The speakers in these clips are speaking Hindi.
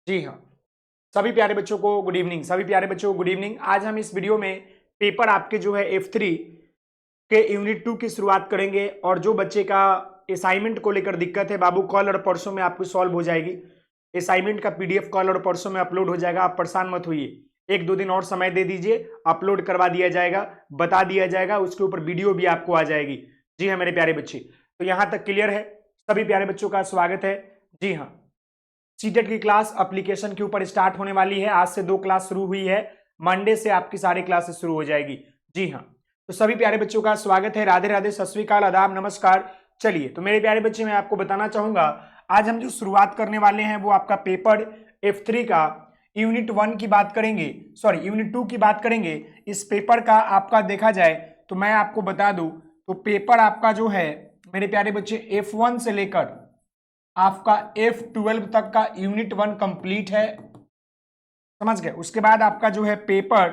जी हाँ, सभी प्यारे बच्चों को गुड इवनिंग। सभी प्यारे बच्चों को गुड इवनिंग। आज हम इस वीडियो में पेपर आपके जो है F3 के यूनिट 2 की शुरुआत करेंगे। और जो बच्चे का असाइनमेंट को लेकर दिक्कत है बाबू, कल और परसों में आपको सॉल्व हो जाएगी। असाइनमेंट का PDF कल और परसों में अपलोड हो जाएगा, आप परेशान मत होइए। एक दो दिन और समय दे दीजिए, अपलोड करवा दिया जाएगा, बता दिया जाएगा, उसके ऊपर वीडियो भी आपको आ जाएगी। जी हाँ मेरे प्यारे बच्चे, तो यहाँ तक क्लियर है? सभी प्यारे बच्चों का स्वागत है। जी हाँ, सीटेट की क्लास एप्लीकेशन के ऊपर स्टार्ट होने वाली है। आज से 2 क्लास शुरू हुई है, मंडे से आपकी सारी क्लासेस शुरू हो जाएगी। जी हाँ, तो सभी प्यारे बच्चों का स्वागत है। राधे राधे, सत श्री अकाल, आदाब, नमस्कार। चलिए, तो मेरे प्यारे बच्चे, मैं आपको बताना चाहूंगा आज हम जो शुरुआत करने वाले हैं वो आपका पेपर F3 का यूनिट 1 की बात करेंगे, सॉरी यूनिट 2 की बात करेंगे। इस पेपर का आपका देखा जाए तो मैं आपको बता दूं तो पेपर आपका जो है मेरे प्यारे बच्चे F1 से लेकर आपका F12 तक का यूनिट 1 कंप्लीट है, समझ गए। उसके बाद आपका जो है पेपर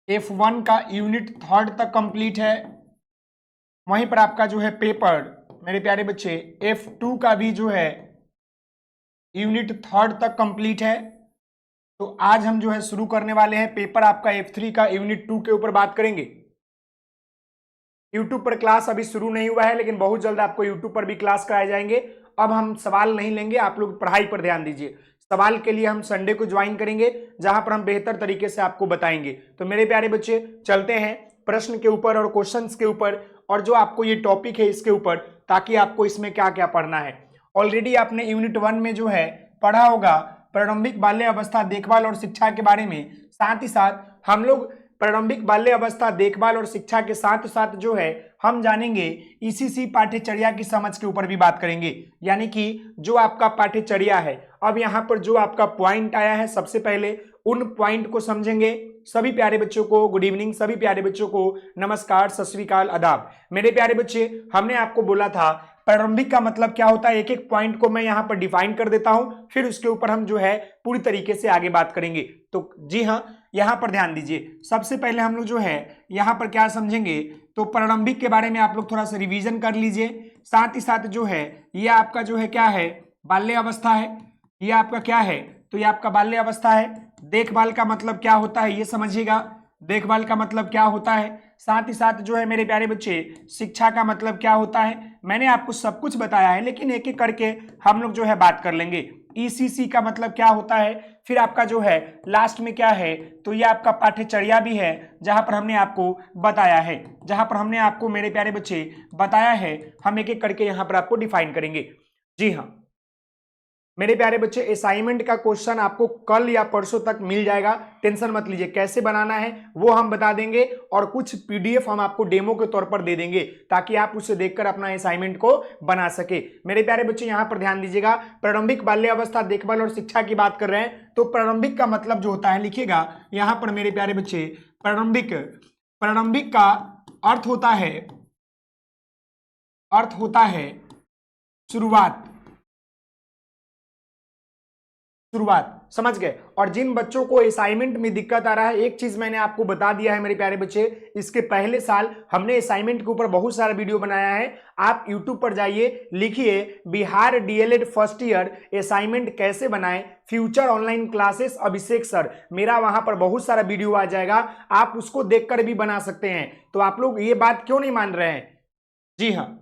F1 का यूनिट 3 तक कंप्लीट है। वहीं पर आपका जो है पेपर मेरे प्यारे बच्चे F2 का भी जो है यूनिट 3 तक कंप्लीट है। तो आज हम जो है शुरू करने वाले हैं पेपर आपका F3 का यूनिट 2 के ऊपर बात करेंगे। यूट्यूब पर क्लास अभी शुरू नहीं हुआ है, लेकिन बहुत जल्द आपको यूट्यूब पर भी क्लास कराए जाएंगे। अब हम सवाल नहीं लेंगे, आप लोग पढ़ाई पर ध्यान दीजिए। सवाल के लिए हम संडे को ज्वाइन करेंगे, जहां पर हम बेहतर तरीके से आपको बताएंगे। तो मेरे प्यारे बच्चे, चलते हैं प्रश्न के ऊपर और क्वेश्चंस के ऊपर, और जो आपको ये टॉपिक है इसके ऊपर, ताकि आपको इसमें क्या क्या पढ़ना है। ऑलरेडी आपने यूनिट 1 में जो है पढ़ा होगा प्रारंभिक बाल्य अवस्था देखभाल और शिक्षा के बारे में। साथ ही साथ हम लोग प्रारंभिक बाल्य अवस्था देखभाल और शिक्षा के साथ साथ जो है हम जानेंगे ईसीसी पाठ्यचर्या की समझ के ऊपर भी बात करेंगे। यानी कि जो आपका पाठ्यचर्या है, अब यहाँ पर जो आपका पॉइंट आया है, सबसे पहले उन पॉइंट को समझेंगे। सभी प्यारे बच्चों को गुड इवनिंग, सभी प्यारे बच्चों को नमस्कार, सत श्री अकाल, आदाब। मेरे प्यारे बच्चे, हमने आपको बोला था प्रारंभिक का मतलब क्या होता है। एक एक पॉइंट को मैं यहाँ पर डिफाइन कर देता हूं, फिर उसके ऊपर हम जो है पूरी तरीके से आगे बात करेंगे। तो जी हाँ, यहाँ पर ध्यान दीजिए। सबसे पहले हम लोग जो है यहाँ पर क्या समझेंगे, तो प्रारंभिक के बारे में आप लोग थोड़ा सा रिवीजन कर लीजिए। साथ ही साथ जो है ये आपका जो है क्या है, बाल्य अवस्था है। ये आपका क्या है, तो ये आपका बाल्य अवस्था है। देखभाल का मतलब क्या होता है ये समझिएगा, देखभाल का मतलब क्या होता है। साथ ही साथ जो है मेरे प्यारे बच्चे, शिक्षा का मतलब क्या होता है। मैंने आपको सब कुछ बताया है, लेकिन एक एक करके हम लोग जो है बात कर लेंगे। ईसीसी का मतलब क्या होता है, फिर आपका जो है लास्ट में क्या है, तो ये आपका पाठ्यचर्या भी है, जहां पर हमने आपको बताया है, जहां पर हमने आपको मेरे प्यारे बच्चे बताया है। हम एक एक करके यहां पर आपको डिफाइन करेंगे। जी हाँ मेरे प्यारे बच्चे, असाइनमेंट का क्वेश्चन आपको कल या परसों तक मिल जाएगा, टेंशन मत लीजिए। कैसे बनाना है वो हम बता देंगे, और कुछ PDF हम आपको डेमो के तौर पर दे देंगे, ताकि आप उसे देखकर अपना असाइनमेंट को बना सके। मेरे प्यारे बच्चे, यहां पर ध्यान दीजिएगा। प्रारंभिक बाल्य अवस्था देखभाल और शिक्षा की बात कर रहे हैं, तो प्रारंभिक का मतलब जो होता है लिखिएगा यहां पर मेरे प्यारे बच्चे। प्रारंभिक, प्रारंभिक का अर्थ होता है, अर्थ होता है शुरुआत, शुरुआत, समझ गए। और जिन बच्चों को असाइनमेंट में दिक्कत आ रहा है, एक चीज मैंने आपको बता दिया है मेरे प्यारे बच्चे, इसके पहले साल हमने असाइनमेंट के ऊपर बहुत सारा वीडियो बनाया है। आप YouTube पर जाइए, लिखिए Bihar DLED first year assignment कैसे बनाएं, फ्यूचर ऑनलाइन क्लासेस अभिषेक सर, मेरा वहां पर बहुत सारा वीडियो आ जाएगा, आप उसको देखकर भी बना सकते हैं। तो आप लोग ये बात क्यों नहीं मान रहे हैं? जी हाँ,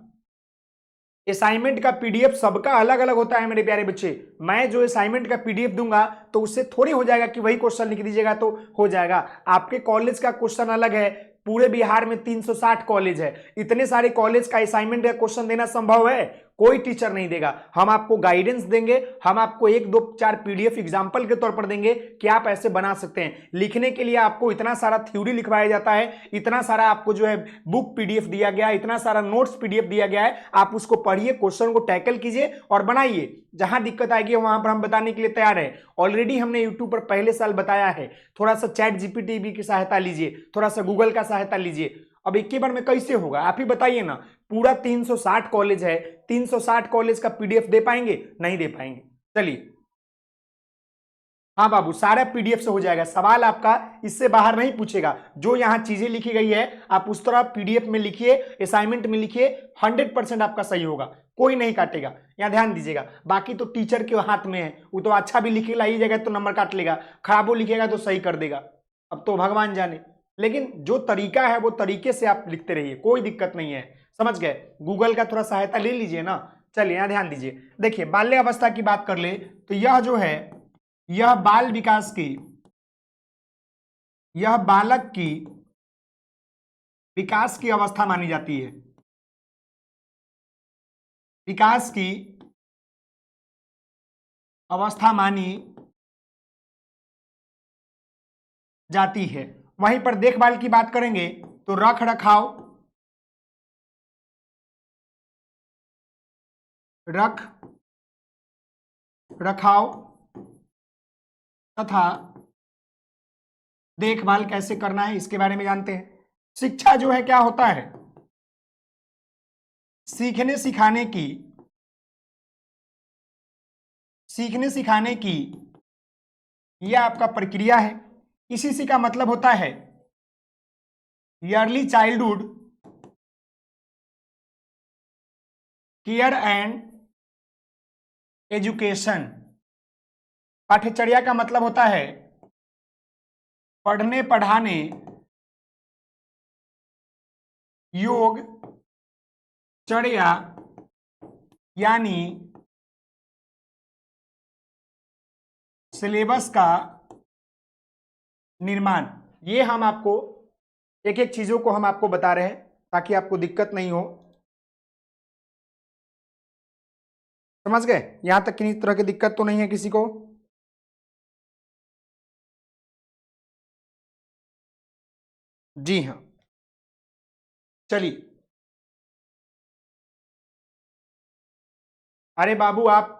असाइनमेंट का PDF सबका अलग अलग होता है मेरे प्यारे बच्चे। मैं जो असाइनमेंट का PDF दूंगा तो उससे थोड़ी हो जाएगा कि वही क्वेश्चन लिख दीजिएगा तो हो जाएगा। आपके कॉलेज का क्वेश्चन अलग है, पूरे बिहार में 360 कॉलेज है, इतने सारे कॉलेज का असाइनमेंट का क्वेश्चन देना संभव है? कोई टीचर नहीं देगा। हम आपको गाइडेंस देंगे, हम आपको 1 2 4 PDF एग्जाम्पल के तौर पर देंगे कि आप ऐसे बना सकते हैं। लिखने के लिए आपको इतना सारा थ्योरी लिखवाया जाता है, इतना सारा आपको जो है बुक PDF दिया गया है, इतना सारा नोट्स PDF दिया गया है। आप उसको पढ़िए, क्वेश्चन को टैकल कीजिए और बनाइए। जहां दिक्कत आएगी वहां पर हम बताने के लिए तैयार है। ऑलरेडी हमने यूट्यूब पर पहले साल बताया है। थोड़ा सा चैट GPT की सहायता लीजिए, थोड़ा सा गूगल का सहायता लीजिए। अब एक ही बार में कैसे होगा, आप ही बताइए ना। पूरा 360 कॉलेज है, 360 कॉलेज का PDF दे पाएंगे? नहीं दे पाएंगे। चलिए, हाँ बाबू, सारा PDF से हो जाएगा। सवाल आपका इससे बाहर नहीं पूछेगा। जो यहाँ चीजें लिखी गई है आप उस तरह PDF में लिखिए, असाइनमेंट में लिखिए, 100% आपका सही होगा। कोई नहीं काटेगा, यहाँ ध्यान दीजिएगा। बाकी तो टीचर के हाथ में है, वो तो अच्छा भी लिखेगा ही जगह तो नंबर काट लेगा, खराबो लिखेगा तो सही कर देगा, अब तो भगवान जाने। लेकिन जो तरीका है वो तरीके से आप लिखते रहिए, कोई दिक्कत नहीं है, समझ गए। गूगल का थोड़ा सहायता ले लीजिए ना। चलिए यहाँ ध्यान दीजिए, देखिए बाल्य अवस्था की बात कर ले तो यह जो है, यह बाल विकास की, यह बालक की विकास की अवस्था मानी जाती है, विकास की अवस्था मानी जाती है। वहीं पर देखभाल की बात करेंगे तो रख रखाव, रख रखाव तथा देखभाल कैसे करना है इसके बारे में जानते हैं। शिक्षा जो है क्या होता है, सीखने सिखाने की यह आपका प्रक्रिया है। इसी से का मतलब होता है early childhood care and education. पाठ्यचर्या का मतलब होता है पढ़ने पढ़ाने योग चर्या, यानी सिलेबस का निर्माण। ये हम आपको एक एक चीजों को हम आपको बता रहे हैं ताकि आपको दिक्कत नहीं हो, समझ गए। यहां तक किसी तरह की दिक्कत तो नहीं है किसी को। जी हाँ, चलिए। अरे बाबू आप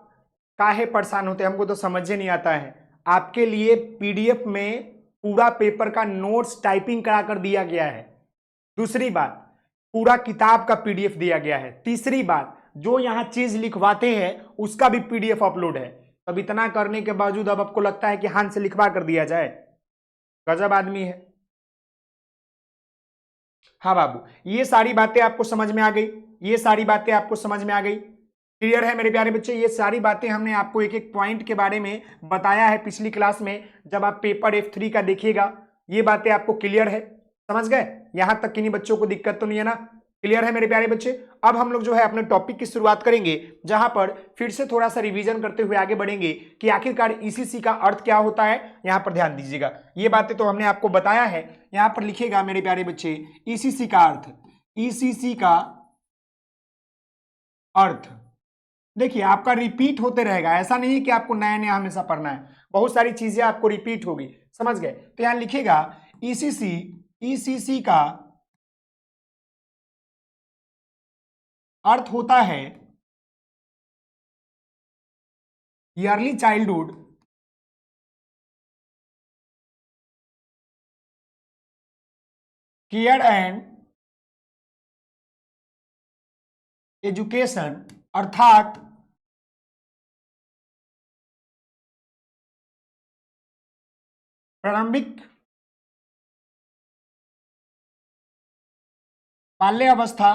काहे परेशान होते हैं, हमको तो समझ ही नहीं आता है। आपके लिए पीडीएफ में पूरा पेपर का नोट्स टाइपिंग करा कर दिया गया है। दूसरी बात, पूरा किताब का पीडीएफ दिया गया है। तीसरी बात, जो यहाँ चीज लिखवाते हैं उसका भी पीडीएफ अपलोड है। अब इतना करने के बावजूद अब आपको लगता है कि हाथ से लिखवा कर दिया जाए, गजब आदमी है। हाँ बाबू, ये सारी बातें आपको समझ में आ गई, ये सारी बातें आपको समझ में आ गई, क्लियर है मेरे प्यारे बच्चे। ये सारी बातें हमने आपको एक एक पॉइंट के बारे में बताया है पिछली क्लास में, जब आप पेपर F3 का देखिएगा। ये बातें आपको क्लियर है, समझ गए। यहां तक किन्हीं बच्चों को दिक्कत तो नहीं है ना, क्लियर है मेरे प्यारे बच्चे। अब हम लोग जो है अपने टॉपिक की शुरुआत करेंगे, जहां पर फिर से थोड़ा सा रिवीजन करते हुए आगे बढ़ेंगे कि आखिरकार ईसीसी का अर्थ क्या होता है। यहां पर ध्यान दीजिएगा, ये बातें तो हमने आपको बताया है। यहां पर लिखिएगा मेरे प्यारे बच्चे, ईसीसी का अर्थ, ईसीसी का अर्थ। देखिए आपका रिपीट होते रहेगा, ऐसा नहीं कि आपको नया नया हमेशा पढ़ना है, बहुत सारी चीजें आपको रिपीट होगी, समझ गए। तो यहां लिखिएगा ईसीसी, ईसीसी का अर्थ होता है yearly childhood care and education, अर्थात प्रारंभिक बाल्यावस्था,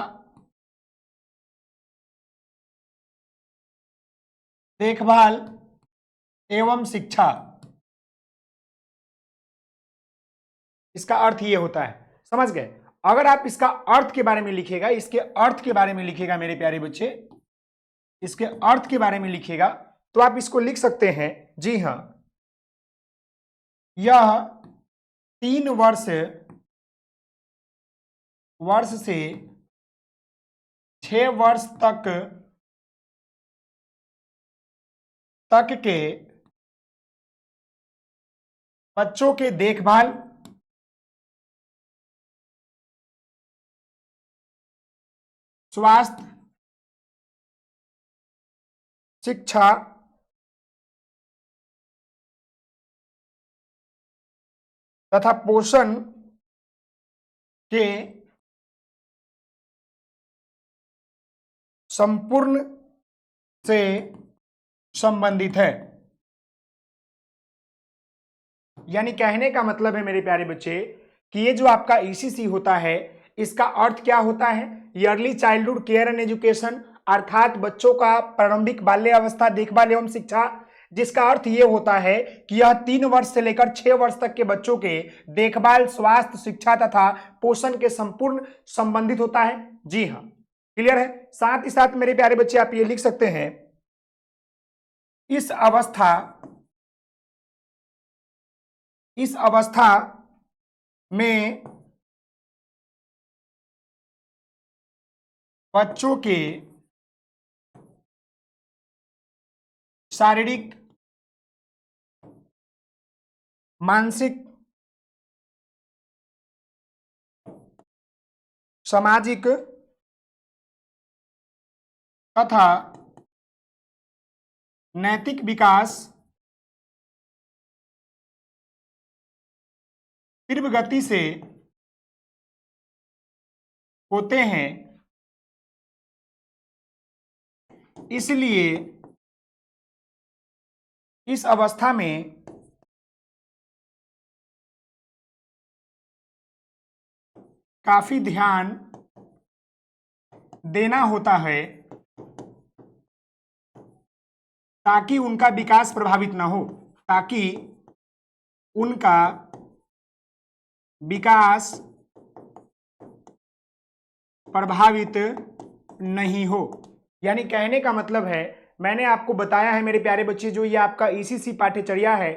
देखभाल एवं शिक्षा। इसका अर्थ ये होता है, समझ गए। अगर आप इसका अर्थ के बारे में लिखिएगा, इसके अर्थ के बारे में लिखिएगा मेरे प्यारे बच्चे, इसके अर्थ के बारे में लिखिएगा, तो आप इसको लिख सकते हैं। जी हां, यह 3 वर्ष से 6 वर्ष तक के बच्चों के देखभाल, स्वास्थ्य, शिक्षा तथा पोषण के संपूर्ण से संबंधित है। यानी कहने का मतलब है मेरे प्यारे बच्चे कि ये जो आपका ईसीसी होता है, इसका अर्थ क्या होता है, yearly childhood care and education, अर्थात बच्चों का प्रारंभिक बाल्यावस्था देखभाल एवं शिक्षा, जिसका अर्थ यह होता है कि यह 3 वर्ष से लेकर 6 वर्ष तक के बच्चों के देखभाल, स्वास्थ्य, शिक्षा तथा पोषण के संपूर्ण संबंधित होता है। जी हाँ, क्लियर है। साथ ही साथ मेरे प्यारे बच्चे आप ये लिख सकते हैं, इस अवस्था में बच्चों के शारीरिक, मानसिक, सामाजिक तथा नैतिक विकास तीव्र गति से होते हैं। इसलिए इस अवस्था में काफी ध्यान देना होता है ताकि उनका विकास प्रभावित ना हो, ताकि उनका विकास प्रभावित नहीं हो। यानी कहने का मतलब है, मैंने आपको बताया है मेरे प्यारे बच्चे, जो ये आपका ईसीसी पाठ्यचर्या है,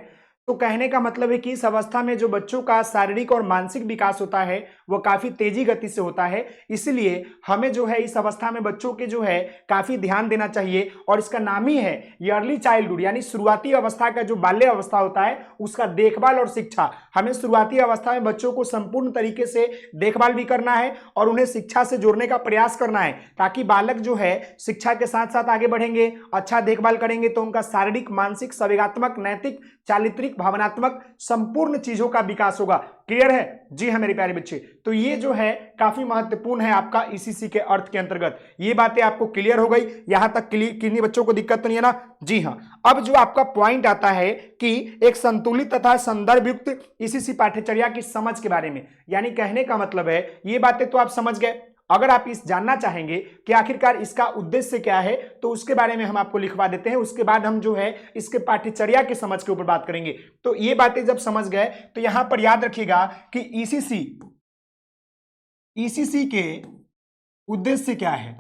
तो कहने का मतलब है कि इस अवस्था में जो बच्चों का शारीरिक और मानसिक विकास होता है वो काफी तेजी गति से होता है। इसलिए हमें जो है इस अवस्था में बच्चों के जो है काफी ध्यान देना चाहिए, और इसका नाम ही है अर्ली चाइल्डहुड, यानी शुरुआती अवस्था का जो बाल्य अवस्था होता है उसका देखभाल और शिक्षा। हमें शुरुआती अवस्था में बच्चों को संपूर्ण तरीके से देखभाल भी करना है और उन्हें शिक्षा से जोड़ने का प्रयास करना है, ताकि बालक जो है शिक्षा के साथ साथ आगे बढ़ेंगे, अच्छा देखभाल करेंगे तो उनका शारीरिक, मानसिक, संवेगात्मक, नैतिक, चारित्रिक, भावनात्मक संपूर्ण चीजों का विकास होगा। क्लियर है? जी हाँ मेरे प्यारे बच्चे, तो ये जो है काफी महत्वपूर्ण है आपका ईसीसी के अर्थ के अंतर्गत। ये बातें आपको क्लियर हो गई यहां तक? किन्हीं बच्चों को दिक्कत तो नहीं है ना? जी हाँ। अब जो आपका पॉइंट आता है कि एक संतुलित तथा संदर्भ युक्त ईसीसी पाठ्यचर्या की समझ के बारे में, यानी कहने का मतलब है ये बातें तो आप समझ गए। अगर आप इस जानना चाहेंगे कि आखिरकार इसका उद्देश्य क्या है तो उसके बारे में हम आपको लिखवा देते हैं। उसके बाद हम जो है इसके पाठ्यचर्या की समझ के ऊपर बात करेंगे। तो ये बातें जब समझ गए तो यहां पर याद रखिएगा कि ईसीसी के उद्देश्य क्या है।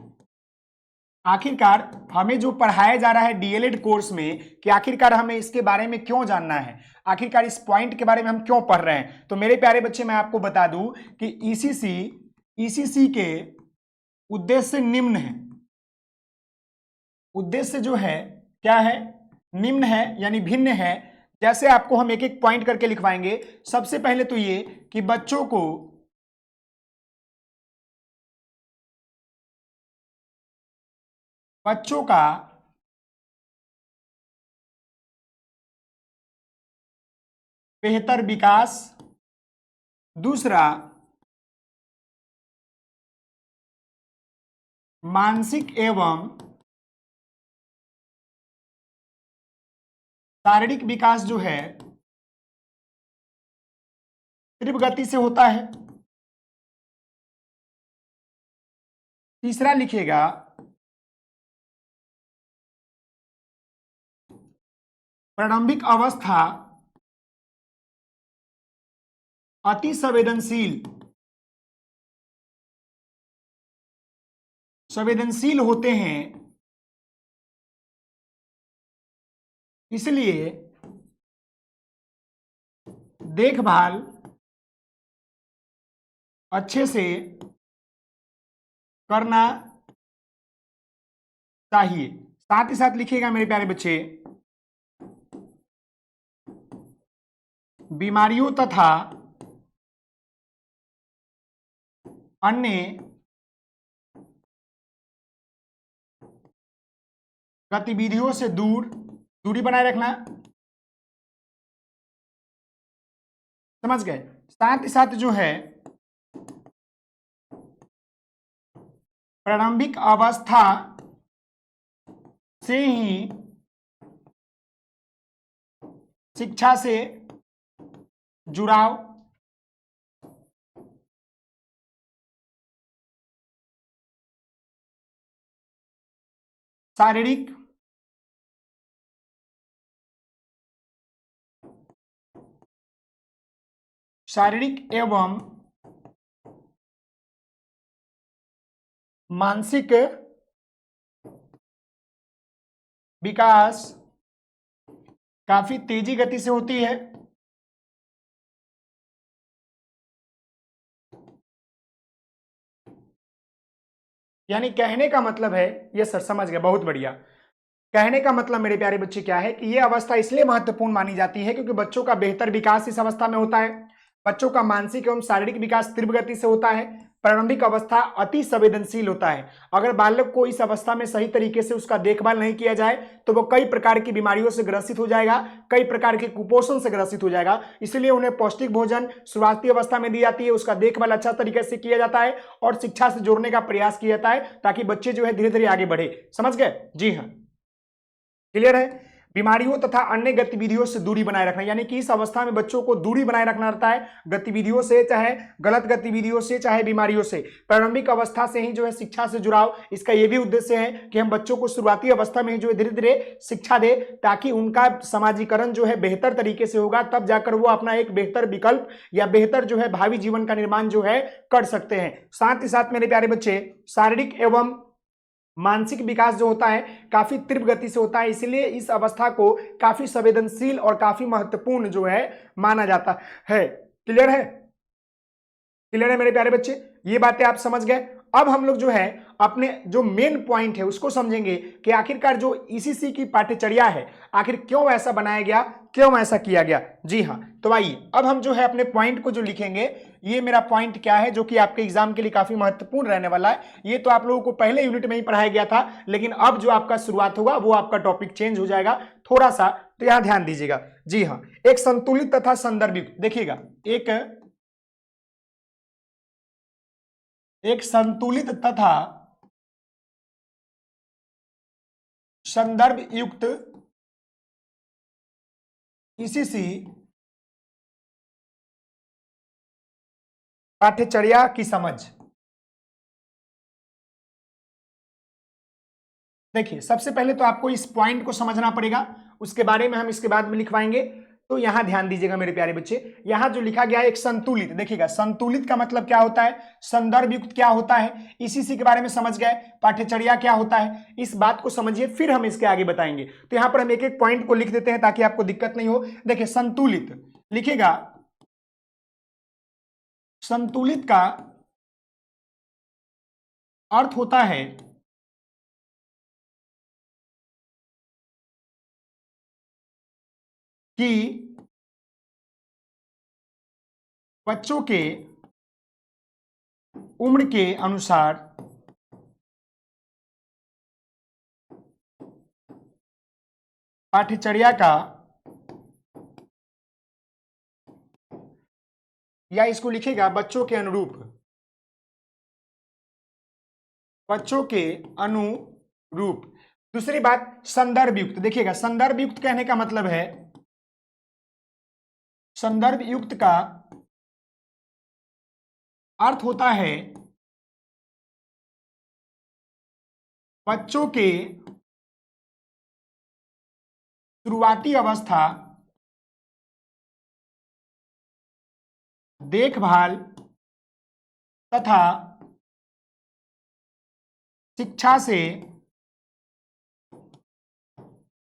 आखिरकार हमें जो पढ़ाया जा रहा है डीएलएड कोर्स में, कि आखिरकार हमें इसके बारे में क्यों जानना है, आखिरकार इस पॉइंट के बारे में हम क्यों पढ़ रहे हैं। तो मेरे प्यारे बच्चे मैं आपको बता दूं कि ईसीसी के उद्देश्य निम्न है। उद्देश्य जो है क्या है? निम्न है, यानी भिन्न है। जैसे आपको हम एक एक पॉइंट करके लिखवाएंगे। सबसे पहले तो ये कि बच्चों का बेहतर विकास। दूसरा, मानसिक एवं शारीरिक विकास जो है तीव्र गति से होता है। तीसरा लिखिएगा, प्रारंभिक अवस्था अति संवेदनशील होते हैं, इसलिए देखभाल अच्छे से करना चाहिए। साथ ही साथ लिखिएगा मेरे प्यारे बच्चे, बीमारियों तथा अन्य गतिविधियों से दूरी बनाए रखना। समझ गए? साथ ही साथ जो है प्रारंभिक अवस्था से ही शिक्षा से जुड़ाव शारीरिक एवं मानसिक विकास काफी तेजी गति से होती है। यानी कहने का मतलब है, ये सर समझ गए, बहुत बढ़िया। कहने का मतलब मेरे प्यारे बच्चे क्या है कि ये अवस्था इसलिए महत्वपूर्ण मानी जाती है क्योंकि बच्चों का बेहतर विकास इस अवस्था में होता है। बच्चों का मानसिक एवं शारीरिक विकास तीव्र गति से होता है। प्रारंभिक अवस्था अति संवेदनशील होता है। अगर बालक को इस अवस्था में सही तरीके से उसका देखभाल नहीं किया जाए तो वो कई प्रकार की बीमारियों से ग्रसित हो जाएगा, कई प्रकार के कुपोषण से ग्रसित हो जाएगा। इसलिए उन्हें पौष्टिक भोजन शुरुआती अवस्था में दी जाती है, उसका देखभाल अच्छा तरीके से किया जाता है और शिक्षा से जोड़ने का प्रयास किया जाता है ताकि बच्चे जो है धीरे धीरे आगे बढ़े। समझ गए? जी हाँ, क्लियर है। बीमारियों तथा अन्य गतिविधियों से दूरी बनाए रखना, यानी कि इस अवस्था में बच्चों को दूरी बनाए रखना रहता है गतिविधियों से, चाहे गलत गतिविधियों से, चाहे बीमारियों से। प्रारंभिक अवस्था से ही जो है शिक्षा से जुड़ाव, इसका यह भी उद्देश्य है कि हम बच्चों को शुरुआती अवस्था में ही जो है धीरे धीरे शिक्षा दे ताकि उनका समाजीकरण जो है बेहतर तरीके से होगा, तब जाकर वो अपना एक बेहतर विकल्प या बेहतर जो है भावी जीवन का निर्माण जो है कर सकते हैं। साथ ही साथ मेरे प्यारे बच्चे, शारीरिक एवं मानसिक विकास जो होता है काफी तीव्र गति से होता है, इसलिए इस अवस्था को काफी संवेदनशील और काफी महत्वपूर्ण जो है माना जाता है। क्लियर है? क्लियर है मेरे प्यारे बच्चे? ये बातें आप समझ गए। अब हम लोग जो है अपने जो मेन पॉइंट है उसको समझेंगे कि आखिरकार जो ईसीसी की पाठ्यचर्या है आखिर क्यों ऐसा बनाया गया, क्यों ऐसा किया गया। जी हाँ, तो आइए अब हम जो है अपने पॉइंट को जो लिखेंगे, ये मेरा पॉइंट क्या है जो कि आपके एग्जाम के लिए काफी महत्वपूर्ण रहने वाला है। ये तो आप लोगों को पहले यूनिट में ही पढ़ाया गया था, लेकिन अब जो आपका शुरुआत होगा वो आपका टॉपिक चेंज हो जाएगा थोड़ा सा, तो यहां ध्यान दीजिएगा। जी हाँ, एक संतुलित तथा संदर्भित, देखिएगा, एक संतुलित तथा संदर्भ युक्त ईसीसी पाठ्यचर्या की समझ। देखिए, सबसे पहले तो आपको इस पॉइंट को समझना पड़ेगा, उसके बारे में हम इसके बाद में लिखवाएंगे। तो यहां ध्यान दीजिएगा मेरे प्यारे बच्चे, यहां जो लिखा गया है एक संतुलित, देखिएगा संतुलित का मतलब क्या होता है, संदर्भ युक्त क्या होता है, इसी के बारे में समझ गए, पाठ्यचर्या क्या होता है, इस बात को समझिए, फिर हम इसके आगे बताएंगे। तो यहां पर हम एक एक पॉइंट को लिख देते हैं ताकि आपको दिक्कत नहीं हो। देखिए, संतुलित लिखिएगा, संतुलित का अर्थ होता है कि बच्चों के उम्र के अनुसार पाठ्यचर्या का, या इसको लिखेगा बच्चों के अनुरूप, बच्चों के अनुरूप। दूसरी बात, संदर्भ युक्त, देखिएगा संदर्भ युक्त कहने का मतलब है, संदर्भ युक्त का अर्थ होता है बच्चों के शुरुआती अवस्था, देखभाल तथा शिक्षा से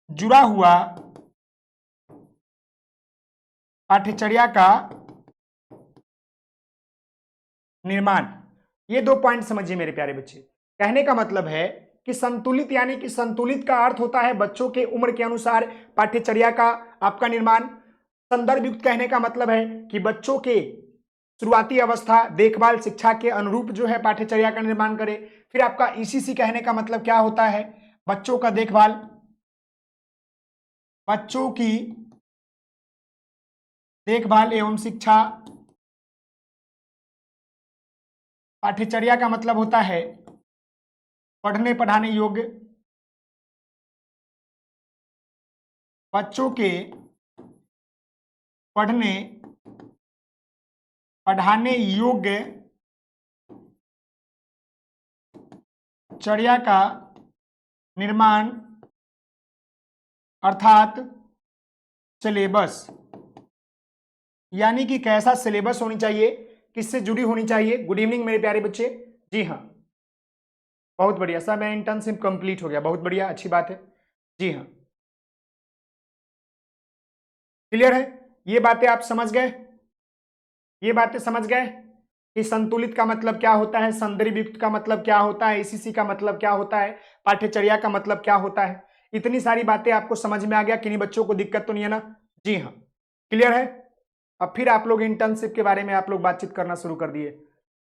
जुड़ा हुआ पाठ्यचर्या का निर्माण। ये दो पॉइंट समझिए मेरे प्यारे बच्चे। कहने का मतलब है कि संतुलित, यानी कि संतुलित का अर्थ होता है बच्चों के उम्र के अनुसार पाठ्यचर्या का आपका निर्माण। संदर्भ युक्त कहने का मतलब है कि बच्चों के शुरुआती अवस्था, देखभाल, शिक्षा के अनुरूप जो है पाठ्यचर्या का निर्माण करे। फिर आपका ईसीसी कहने का मतलब क्या होता है, बच्चों का देखभाल, बच्चों की देखभाल एवं शिक्षा। पाठ्यचर्या का मतलब होता है पढ़ने पढ़ाने योग्य, बच्चों के पढ़ने पढ़ाने योग्य चर्या का निर्माण अर्थात सिलेबस, यानी कि कैसा सिलेबस होनी चाहिए, किससे जुड़ी होनी चाहिए। गुड इवनिंग मेरे प्यारे बच्चे। जी हाँ, बहुत बढ़िया सर, मैं इंटर्नशिप कंप्लीट हो गया, बहुत बढ़िया, अच्छी बात है। जी हाँ, क्लियर है, ये बातें आप समझ गए, ये बातें समझ गए कि संतुलित का मतलब क्या होता है, संदर्भित का मतलब क्या होता है, एसीसी का मतलब क्या होता है, पाठ्यचर्या का मतलब क्या होता है। इतनी सारी बातें आपको समझ में आ गया, किन्हीं बच्चों को दिक्कत तो नहीं है ना। जी हाँ, क्लियर है। अब फिर आप लोग इंटर्नशिप के बारे में आप लोग बातचीत करना शुरू कर दिए।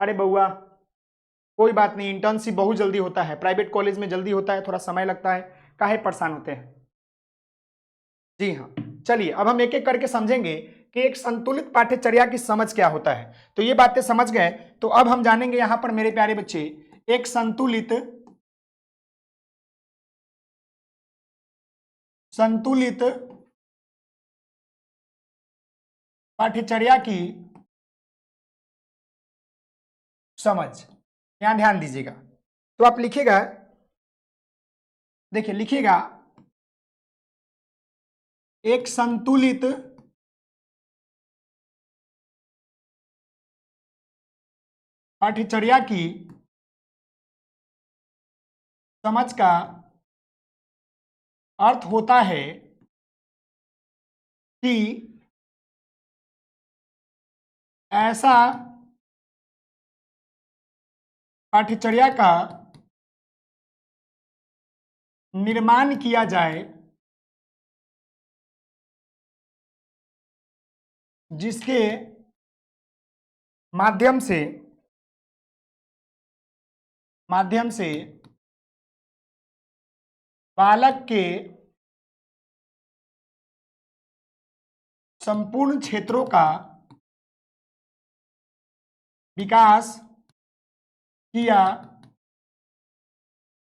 अरे बउआ कोई बात नहीं, इंटर्नशिप बहुत जल्दी होता है, प्राइवेट कॉलेज में जल्दी होता है, थोड़ा समय लगता है, काहे परेशान होते हैं। जी हाँ, चलिए अब हम एक एक करके समझेंगे कि एक संतुलित पाठ्यचर्या की समझ क्या होता है। तो ये बातें समझ गए, तो अब हम जानेंगे यहां पर मेरे प्यारे बच्चे एक संतुलित संतुलित पाठ्यचर्या की समझ। यहां ध्यान दीजिएगा, तो आप लिखिएगा, देखिए लिखिएगा एक संतुलित पाठ्यचर्या की समझ का अर्थ होता है कि ऐसा पाठ्यचर्या का निर्माण किया जाए जिसके माध्यम से बालक के संपूर्ण क्षेत्रों का विकास किया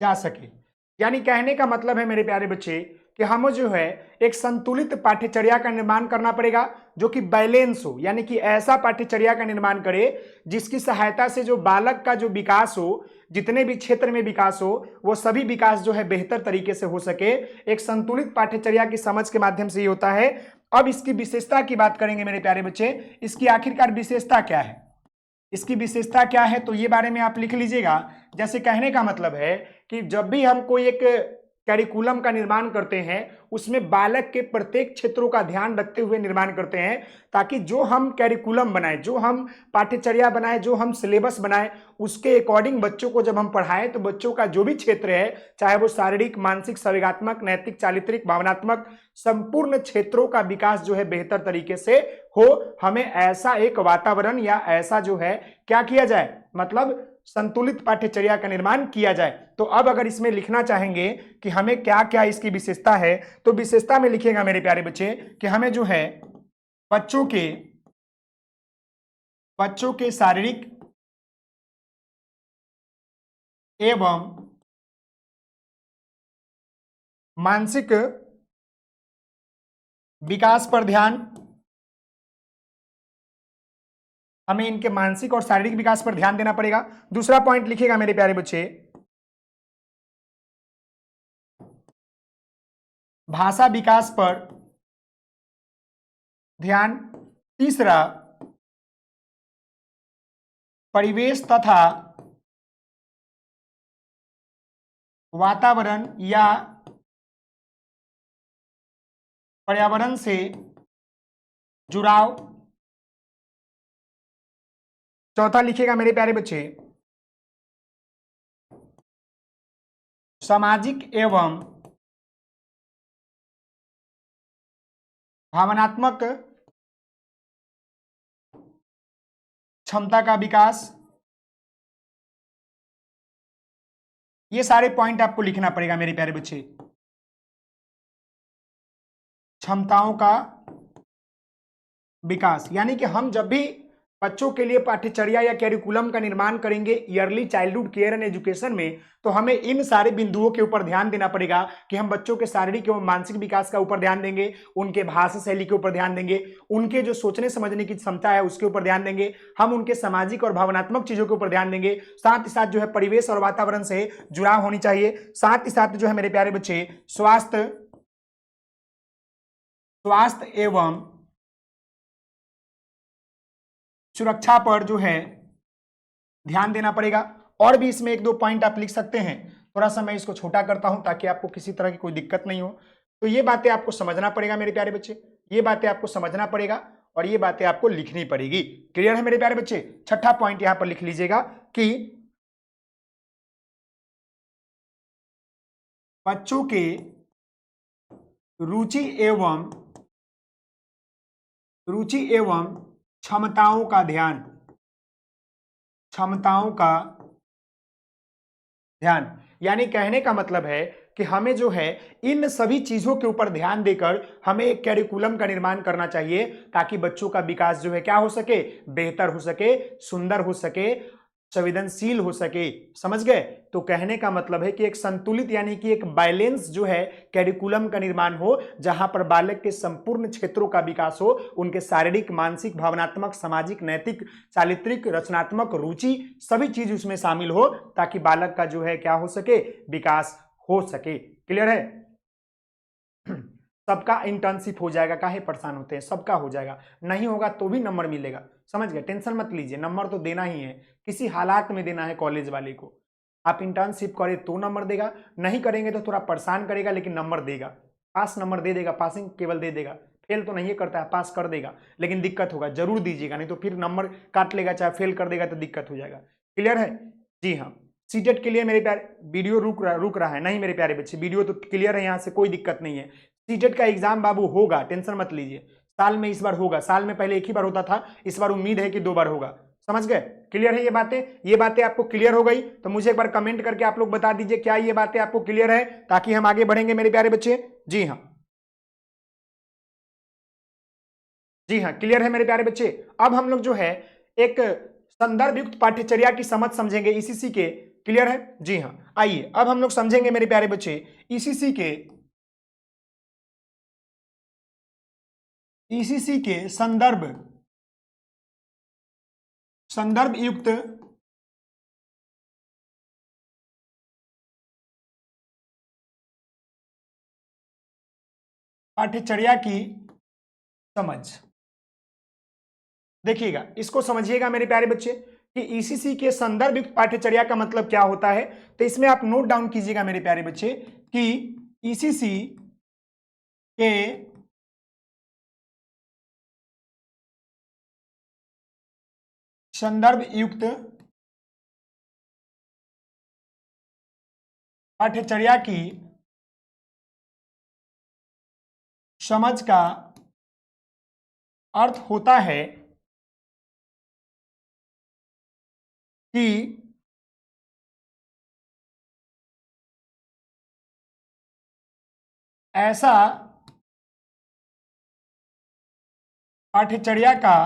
जा सके। यानी कहने का मतलब है मेरे प्यारे बच्चे कि हमें जो है एक संतुलित पाठ्यचर्या का निर्माण करना पड़ेगा जो कि बैलेंस हो, यानी कि ऐसा पाठ्यचर्या का निर्माण करे जिसकी सहायता से जो बालक का जो विकास हो, जितने भी क्षेत्र में विकास हो, वो सभी विकास जो है बेहतर तरीके से हो सके। एक संतुलित पाठ्यचर्या की समझ के माध्यम से ये होता है। अब इसकी विशेषता की बात करेंगे मेरे प्यारे बच्चे, इसकी आखिरकार विशेषता क्या है, इसकी विशेषता क्या है, तो ये बारे में आप लिख लीजिएगा। जैसे कहने का मतलब है कि जब भी हम कोई एक कैरिकुलम का निर्माण करते हैं उसमें बालक के प्रत्येक क्षेत्रों का ध्यान रखते हुए निर्माण करते हैं, ताकि जो हम कैरिकुलम बनाए, जो हम पाठ्यचर्या बनाए, जो हम सिलेबस बनाए, उसके अकॉर्डिंग बच्चों को जब हम पढ़ाएं तो बच्चों का जो भी क्षेत्र है, चाहे वो शारीरिक, मानसिक, संवेगात्मक, नैतिक, चारित्रिक, भावनात्मक, संपूर्ण क्षेत्रों का विकास जो है बेहतर तरीके से हो। हमें ऐसा एक वातावरण या ऐसा जो है क्या किया जाए, मतलब संतुलित पाठ्यचर्या का निर्माण किया जाए। तो अब अगर इसमें लिखना चाहेंगे कि हमें क्या क्या इसकी विशेषता है, तो विशेषता में लिखिएगा मेरे प्यारे बच्चे कि हमें जो है बच्चों के शारीरिक एवं मानसिक विकास पर ध्यान, हमें इनके मानसिक और शारीरिक विकास पर ध्यान देना पड़ेगा। दूसरा पॉइंट लिखिएगा मेरे प्यारे बच्चे, भाषा विकास पर ध्यान। तीसरा, परिवेश तथा वातावरण या पर्यावरण से जुड़ाव। चौथा लिखिएगा मेरे प्यारे बच्चे, सामाजिक एवं भावनात्मक क्षमता का विकास। ये सारे पॉइंट आपको लिखना पड़ेगा मेरे प्यारे बच्चे। क्षमताओं का विकास, यानी कि हम जब भी बच्चों के लिए पाठ्यचर्या या कैरिकुलम का निर्माण करेंगे yearly childhood care and education में, तो हमें इन सारे बिंदुओं के ऊपर ध्यान देना पड़ेगा कि हम बच्चों के शारीरिक एवं मानसिक विकास का ऊपर ध्यान देंगे, उनके भाषा शैली के ऊपर ध्यान देंगे, उनके जो सोचने समझने की क्षमता है उसके ऊपर ध्यान देंगे, हम उनके सामाजिक और भावनात्मक चीजों के ऊपर ध्यान देंगे, साथ ही साथ जो है परिवेश और वातावरण से जुड़ाव होनी चाहिए, साथ ही साथ जो है मेरे प्यारे बच्चे स्वास्थ्य एवं सुरक्षा पर जो है ध्यान देना पड़ेगा। और भी इसमें एक दो पॉइंट आप लिख सकते हैं, थोड़ा सा मैं इसको छोटा करता हूं ताकि आपको किसी तरह की कोई दिक्कत नहीं हो। तो ये बातें आपको समझना पड़ेगा मेरे प्यारे बच्चे, ये बातें आपको समझना पड़ेगा और ये बातें आपको लिखनी पड़ेगी। क्लियर है मेरे प्यारे बच्चे? छठा पॉइंट यहां पर लिख लीजिएगा कि बच्चों के रुचि एवं क्षमताओं का ध्यान, यानी कहने का मतलब है कि हमें जो है इन सभी चीजों के ऊपर ध्यान देकर हमें एक कैरिकुलम का निर्माण करना चाहिए ताकि बच्चों का विकास जो है क्या हो सके, बेहतर हो सके, सुंदर हो सके, संवेदनशील हो सके। समझ गए? तो कहने का मतलब है कि एक संतुलित यानी कि एक बैलेंस जो है कैरिकुलम का निर्माण हो, जहां पर बालक के संपूर्ण क्षेत्रों का विकास हो, उनके शारीरिक, मानसिक, भावनात्मक, सामाजिक, नैतिक, चारित्रिक, रचनात्मक, रुचि सभी चीज उसमें शामिल हो ताकि बालक का जो है क्या हो सके, विकास हो सके। क्लियर है? सबका इंटर्नशिप हो जाएगा, काहे परेशान होते हैं, सबका हो जाएगा, नहीं होगा तो भी नंबर मिलेगा। समझ गए? टेंशन मत लीजिए, नंबर तो देना ही है, किसी हालात में देना है कॉलेज वाले को। आप इंटर्नशिप करें तो नंबर देगा, नहीं करेंगे तो थोड़ा परेशान करेगा लेकिन नंबर देगा, पास नंबर दे देगा, पासिंग केवल दे देगा, फेल तो नहीं करता है, पास कर देगा, लेकिन दिक्कत होगा, जरूर दीजिएगा, नहीं तो फिर नंबर काट लेगा, चाहे फेल कर देगा तो दिक्कत हो जाएगा। क्लियर है? जी हाँ। सीटेट के लिए मेरे प्यारे वीडियो रुक रहा है, नहीं मेरे प्यारे बच्चे, वीडियो तो क्लियर है, यहाँ से कोई दिक्कत नहीं है। सीटेट का एग्जाम बाबू होगा, टेंशन मत लीजिए, साल में इस बार होगा, साल में पहले एक ही बार होता था, इस बार उम्मीद है कि 2 बार होगा। समझ गए? क्लियर है ये बातें? ये बातें आपको क्लियर हो गई तो मुझे एक बार कमेंट करके आप लोग बता दीजिए क्या ये बातें आपको क्लियर है, ताकि हम आगे बढ़ेंगे मेरे प्यारे बच्चे। जी हाँ, जी हाँ, क्लियर है मेरे प्यारे बच्चे। अब हम लोग जो है एक संदर्भ युक्त पाठ्यचर्या की समझ समझेंगे ईसीसी के। क्लियर है? जी हाँ, आइए अब हम लोग समझेंगे मेरे प्यारे बच्चे ईसीसी के संदर्भ युक्त पाठ्यचर्या की समझ। देखिएगा, इसको समझिएगा मेरे प्यारे बच्चे कि ईसीसी के संदर्भ युक्त पाठ्यचर्या का मतलब क्या होता है। तो इसमें आप नोट डाउन कीजिएगा मेरे प्यारे बच्चे कि ईसीसी के संदर्भ युक्त पाठ्यचर्या की समझ का अर्थ होता है कि ऐसा पाठ्यचर्या का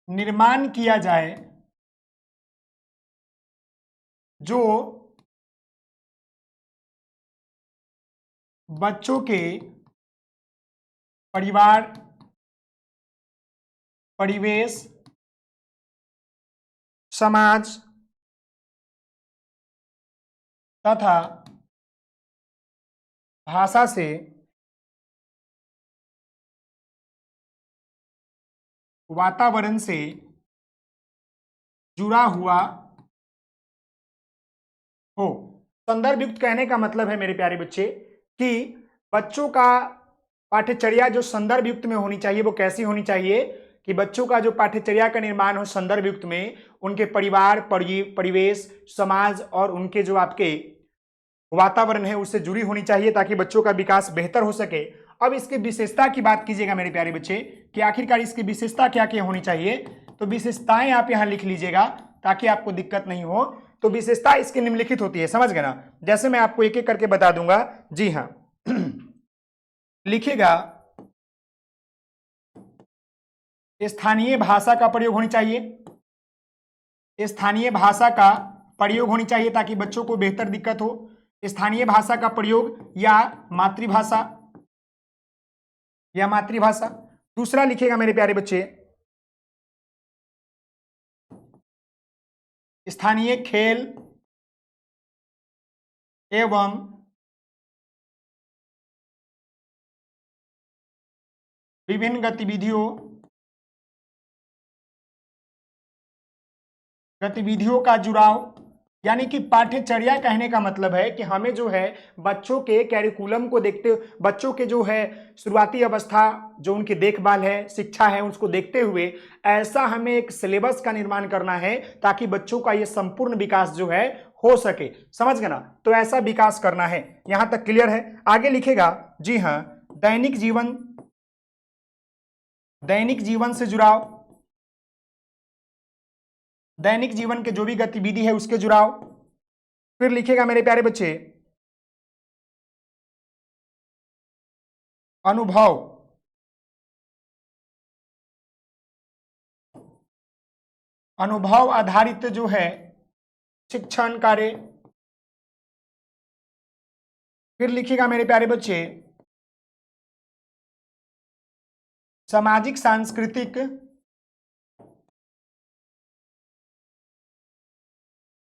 निर्माण किया जाए जो बच्चों के परिवार, परिवेश, समाज तथा भाषा से वातावरण से जुड़ा हुआ हो। संदर्भ युक्त कहने का मतलब है मेरे प्यारे बच्चे कि बच्चों का पाठ्यचर्या जो संदर्भ युक्त में होनी चाहिए वो कैसी होनी चाहिए कि बच्चों का जो पाठ्यचर्या का निर्माण हो संदर्भ युक्त में उनके परिवार, परिवेश, समाज और उनके जो आपके वातावरण है उससे जुड़ी होनी चाहिए ताकि बच्चों का विकास बेहतर हो सके। अब इसकी विशेषता की बात कीजिएगा मेरे प्यारे बच्चे कि आखिरकार इसकी विशेषता क्या क्या होनी चाहिए। तो विशेषताएं आप यहां लिख लीजिएगा ताकि आपको दिक्कत नहीं हो। तो विशेषता इसकी निम्नलिखित होती है, समझ गए ना? जैसे मैं आपको एक एक करके बता दूंगा। जी हाँ, लिखिएगा स्थानीय भाषा का प्रयोग होनी चाहिए, स्थानीय भाषा का प्रयोग होनी चाहिए ताकि बच्चों को बेहतर दिक्कत हो। स्थानीय भाषा का प्रयोग या मातृभाषा। दूसरा लिखेगा मेरे प्यारे बच्चे, स्थानीय खेल एवं विभिन्न गतिविधियों का जुड़ाव। यानी कि पाठ्यचर्या कहने का मतलब है कि हमें जो है बच्चों के कैरिकुलम को देखते, बच्चों के जो है शुरुआती अवस्था, जो उनकी देखभाल है, शिक्षा है, उसको देखते हुए ऐसा हमें एक सिलेबस का निर्माण करना है ताकि बच्चों का ये संपूर्ण विकास जो है हो सके। समझ गए ना? तो ऐसा विकास करना है। यहां तक क्लियर है? आगे लिखेगा, जी हाँ, दैनिक जीवन से जुड़ाव, दैनिक जीवन के जो भी गतिविधि है उसके जुड़ाव। फिर लिखेगा मेरे प्यारे बच्चे, अनुभव आधारित जो है शिक्षण कार्य। फिर लिखेगा मेरे प्यारे बच्चे, सामाजिक सांस्कृतिक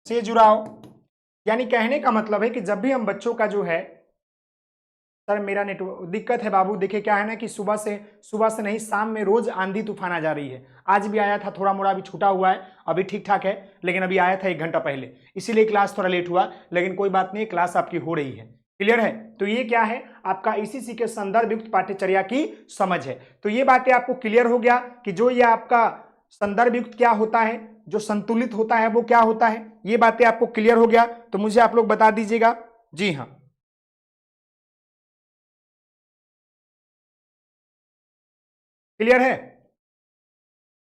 से जुड़ाव। यानी कहने का मतलब है कि जब भी हम बच्चों का जो है, सर मेरा नेटवर्क दिक्कत है बाबू, देखिए क्या है ना कि सुबह से नहीं, शाम में रोज आंधी तूफान आ जा रही है। आज भी आया था, थोड़ा मोड़ा अभी छूटा हुआ है, अभी ठीक ठाक है, लेकिन अभी आया था 1 घंटा पहले, इसीलिए क्लास थोड़ा लेट हुआ, लेकिन कोई बात नहीं, क्लास आपकी हो रही है। क्लियर है? तो ये क्या है, आपका ईसीसी के संदर्भ युक्त पाठ्यचर्या की समझ है। तो ये बातें आपको क्लियर हो गया कि जो ये आपका संदर्भ युक्त क्या होता है, जो संतुलित होता है वो क्या होता है, ये बातें आपको क्लियर हो गया। तो मुझे आप लोग बता दीजिएगा। जी हाँ, क्लियर है?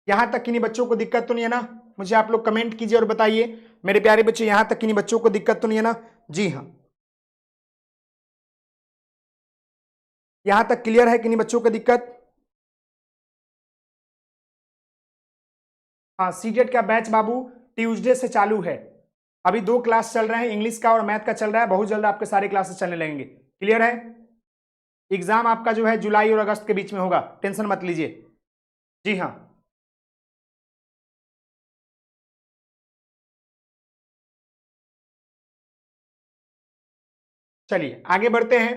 यहां तक किन्हीं बच्चों को दिक्कत तो नहीं है ना? मुझे आप लोग कमेंट कीजिए और बताइए मेरे प्यारे बच्चे, यहां तक किन्हीं बच्चों को दिक्कत तो नहीं है ना? जी हाँ, यहां तक क्लियर है? किन्हीं बच्चों को दिक्कत? हाँ, सीटेट का बैच बाबू ट्यूसडे से चालू है। अभी 2 क्लास चल रहे हैं, इंग्लिश का और मैथ का चल रहा है, बहुत जल्द आपके सारे क्लासेस चलने लगेंगे। क्लियर है? एग्जाम आपका जो है जुलाई और अगस्त के बीच में होगा, टेंशन मत लीजिए। जी हाँ, चलिए आगे बढ़ते हैं।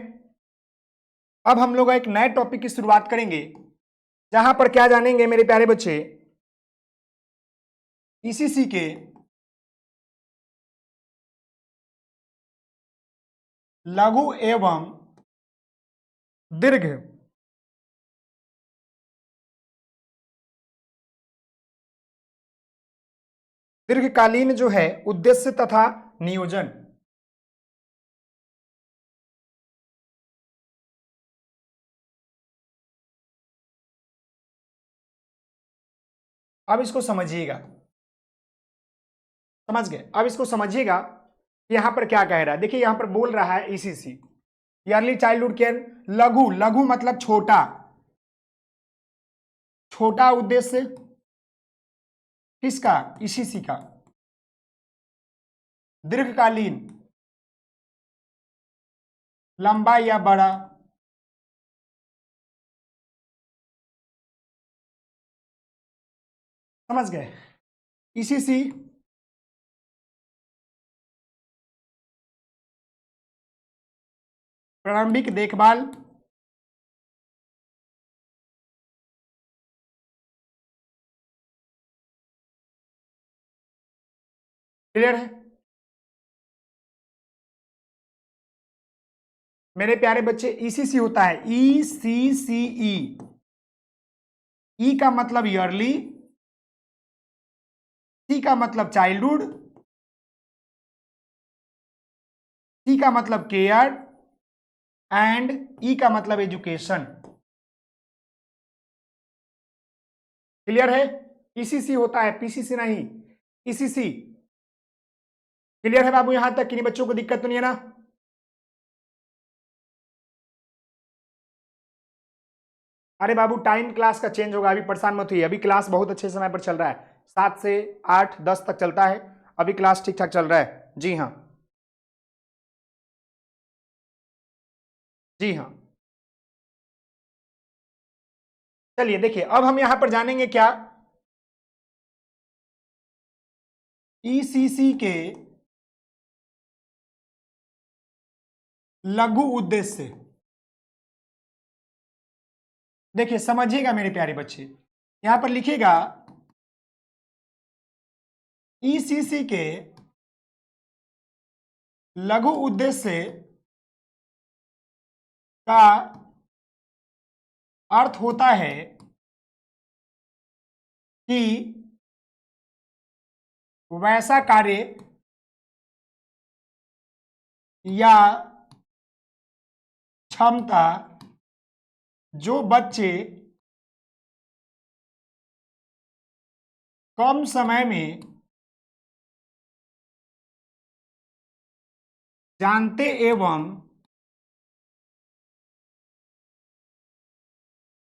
अब हम लोग एक नए टॉपिक की शुरुआत करेंगे, जहां पर क्या जानेंगे मेरे प्यारे बच्चे, ईसीसी के लघु एवं दीर्घ दीर्घकालीन जो है उद्देश्य तथा नियोजन। अब इसको समझिएगा, समझ गए? अब इसको समझिएगा, यहां पर क्या कह रहा है। देखिए यहां पर बोल रहा है ईसीसी, ईयरली चाइल्डहुड केयर, लघु, लघु मतलब छोटा, छोटा उद्देश्य किसका? ईसीसी का। दीर्घकालीन, लंबा या बड़ा। समझ गए? ईसीसी प्रारंभिक देखभाल, क्लियर है मेरे प्यारे बच्चे? ईसीसी होता है ECCE, ई का मतलब ईयरली, सी का मतलब चाइल्डहुड, सी का मतलब केयर, एंड ई का मतलब एजुकेशन। क्लियर है? ईसीसी होता है, पीसीसी नहीं, ईसीसी। क्लियर है बाबू? यहां तक किन्हीं बच्चों को दिक्कत तो नहीं है ना? अरे बाबू टाइम क्लास का चेंज होगा, अभी परेशान मत हुई, अभी क्लास बहुत अच्छे समय पर चल रहा है, 7 से 8 10 तक चलता है, अभी क्लास ठीक ठाक चल रहा है। जी हाँ, जी हाँ। चलिए देखिए, अब हम यहां पर जानेंगे क्या, ईसीसी के लघु उद्देश्य। देखिए समझिएगा मेरे प्यारे बच्चे, यहां पर लिखिएगा ईसीसी के लघु उद्देश्य का अर्थ होता है कि वैसा कार्य या क्षमता जो बच्चे कम समय में जानते एवं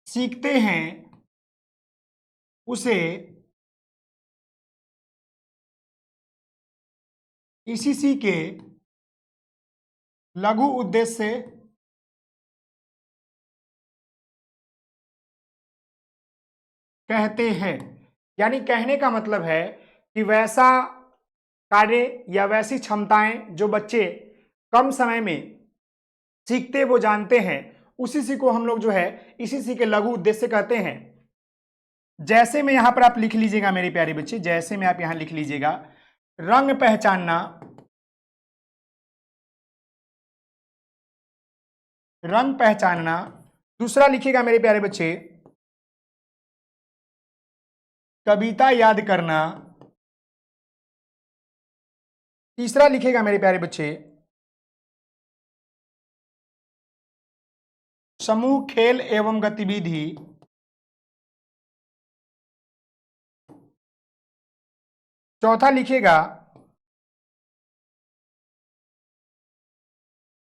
सीखते हैं उसे ईसीसी के लघु उद्देश्य कहते हैं। यानी कहने का मतलब है कि वैसा कार्य या वैसी क्षमताएं जो बच्चे कम समय में सीखते वो जानते हैं, उसी सी को हम लोग जो है इसी सी के लघु उद्देश्य कहते हैं। जैसे में यहां पर आप लिख लीजिएगा मेरे प्यारे बच्चे, जैसे में आप यहां लिख लीजिएगा रंग पहचानना, रंग पहचानना। दूसरा लिखिएगा मेरे प्यारे बच्चे कविता याद करना। तीसरा लिखिएगा मेरे प्यारे बच्चे समूह खेल एवं गतिविधि। चौथा लिखिएगा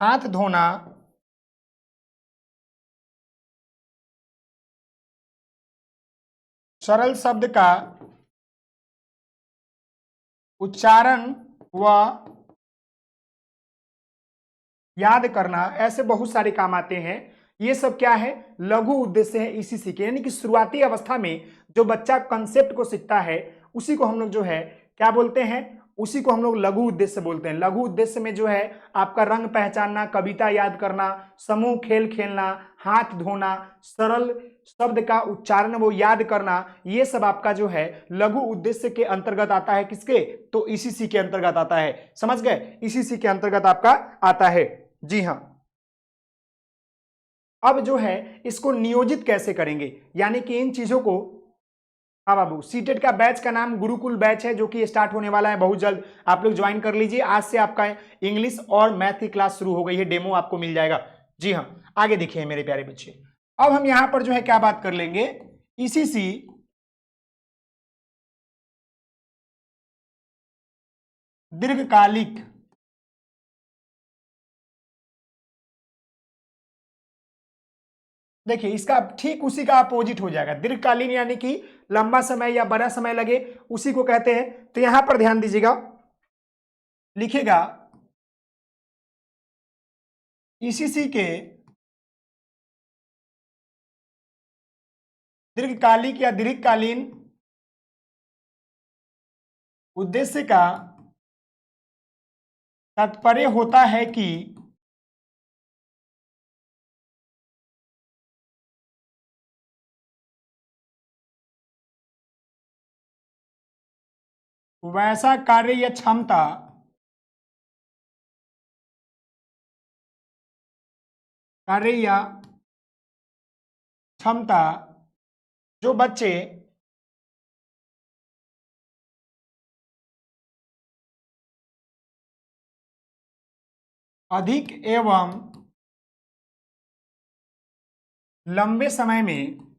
हाथ धोना। सरल शब्द का उच्चारण व याद करना। ऐसे बहुत सारे काम आते हैं, ये सब क्या है, लघु उद्देश्य है ईसीसी के। यानी कि शुरुआती अवस्था में जो बच्चा कंसेप्ट को सीखता है उसी को हम लोग जो है क्या बोलते हैं, उसी को हम लोग लघु उद्देश्य बोलते हैं। लघु उद्देश्य में जो है आपका रंग पहचानना, कविता याद करना, समूह खेल खेलना, हाथ धोना, सरल शब्द का उच्चारण वो याद करना, ये सब आपका जो है लघु उद्देश्य के अंतर्गत आता है। किसके, तो ईसीसी के अंतर्गत आता है। समझ गए, ईसीसी के अंतर्गत आपका आता है। जी हां। अब जो है इसको नियोजित कैसे करेंगे, यानी कि इन चीजों को, हाँ बाबू, सीटेट का बैच का नाम गुरुकुल बैच है, जो कि स्टार्ट होने वाला है बहुत जल्द, आप लोग ज्वाइन कर लीजिए। आज से आपका इंग्लिश और मैथ की क्लास शुरू हो गई है, डेमो आपको मिल जाएगा। जी हाँ, आगे देखिए मेरे प्यारे बच्चे, अब हम यहां पर जो है क्या बात कर लेंगे, ईसीसी दीर्घकालिक। देखिए इसका ठीक उसी का अपोजिट हो जाएगा, दीर्घकालीन यानी कि लंबा समय या बड़ा समय लगे, उसी को कहते हैं। तो यहां पर ध्यान दीजिएगा, लिखेगा ईसीसी के दीर्घकालिक या दीर्घकालीन उद्देश्य का तात्पर्य होता है कि वैसा कार्य या क्षमता कार्य या क्षमता जो बच्चे अधिक एवं लंबे समय में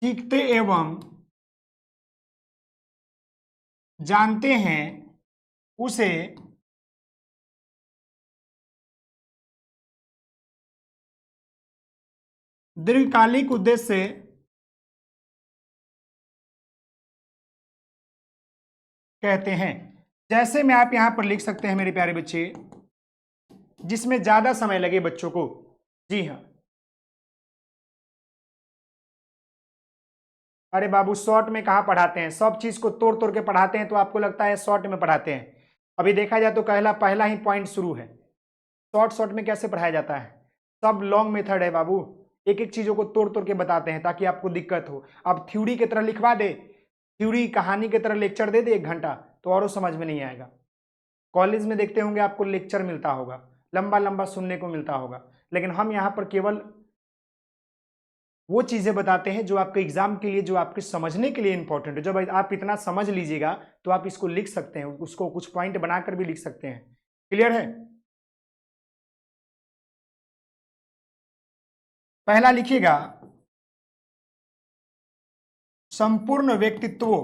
सीखते एवं जानते हैं उसे दीर्घकालिक उद्देश्य कहते हैं। जैसे में आप यहां पर लिख सकते हैं मेरे प्यारे बच्चे, जिसमें ज्यादा समय लगे बच्चों को। जी हाँ, अरे बाबू शॉर्ट में कहाँ पढ़ाते हैं, सब चीज को तोड़ तोड़ के पढ़ाते हैं, तो आपको लगता है शॉर्ट में पढ़ाते हैं। अभी देखा जाए तो पहला पहला ही पॉइंट शुरू है। शॉर्ट शॉर्ट में कैसे पढ़ाया जाता है, सब लॉन्ग मेथड है बाबू। एक एक चीजों को तोड़ तोड़ के बताते हैं ताकि आपको दिक्कत हो। अब थ्योरी की तरह लिखवा दे, थ्योरी कहानी की तरह लेक्चर दे दे 1 घंटा, तो और समझ में नहीं आएगा। कॉलेज में देखते होंगे आपको लेक्चर मिलता होगा, लंबा लंबा सुनने को मिलता होगा, लेकिन हम यहाँ पर केवल वो चीजें बताते हैं जो आपके एग्जाम के लिए, जो आपके समझने के लिए इंपॉर्टेंट है। जब आप इतना समझ लीजिएगा तो आप इसको लिख सकते हैं, उसको कुछ पॉइंट बनाकर भी लिख सकते हैं। क्लियर है? पहला लिखिएगा, संपूर्ण व्यक्तित्व।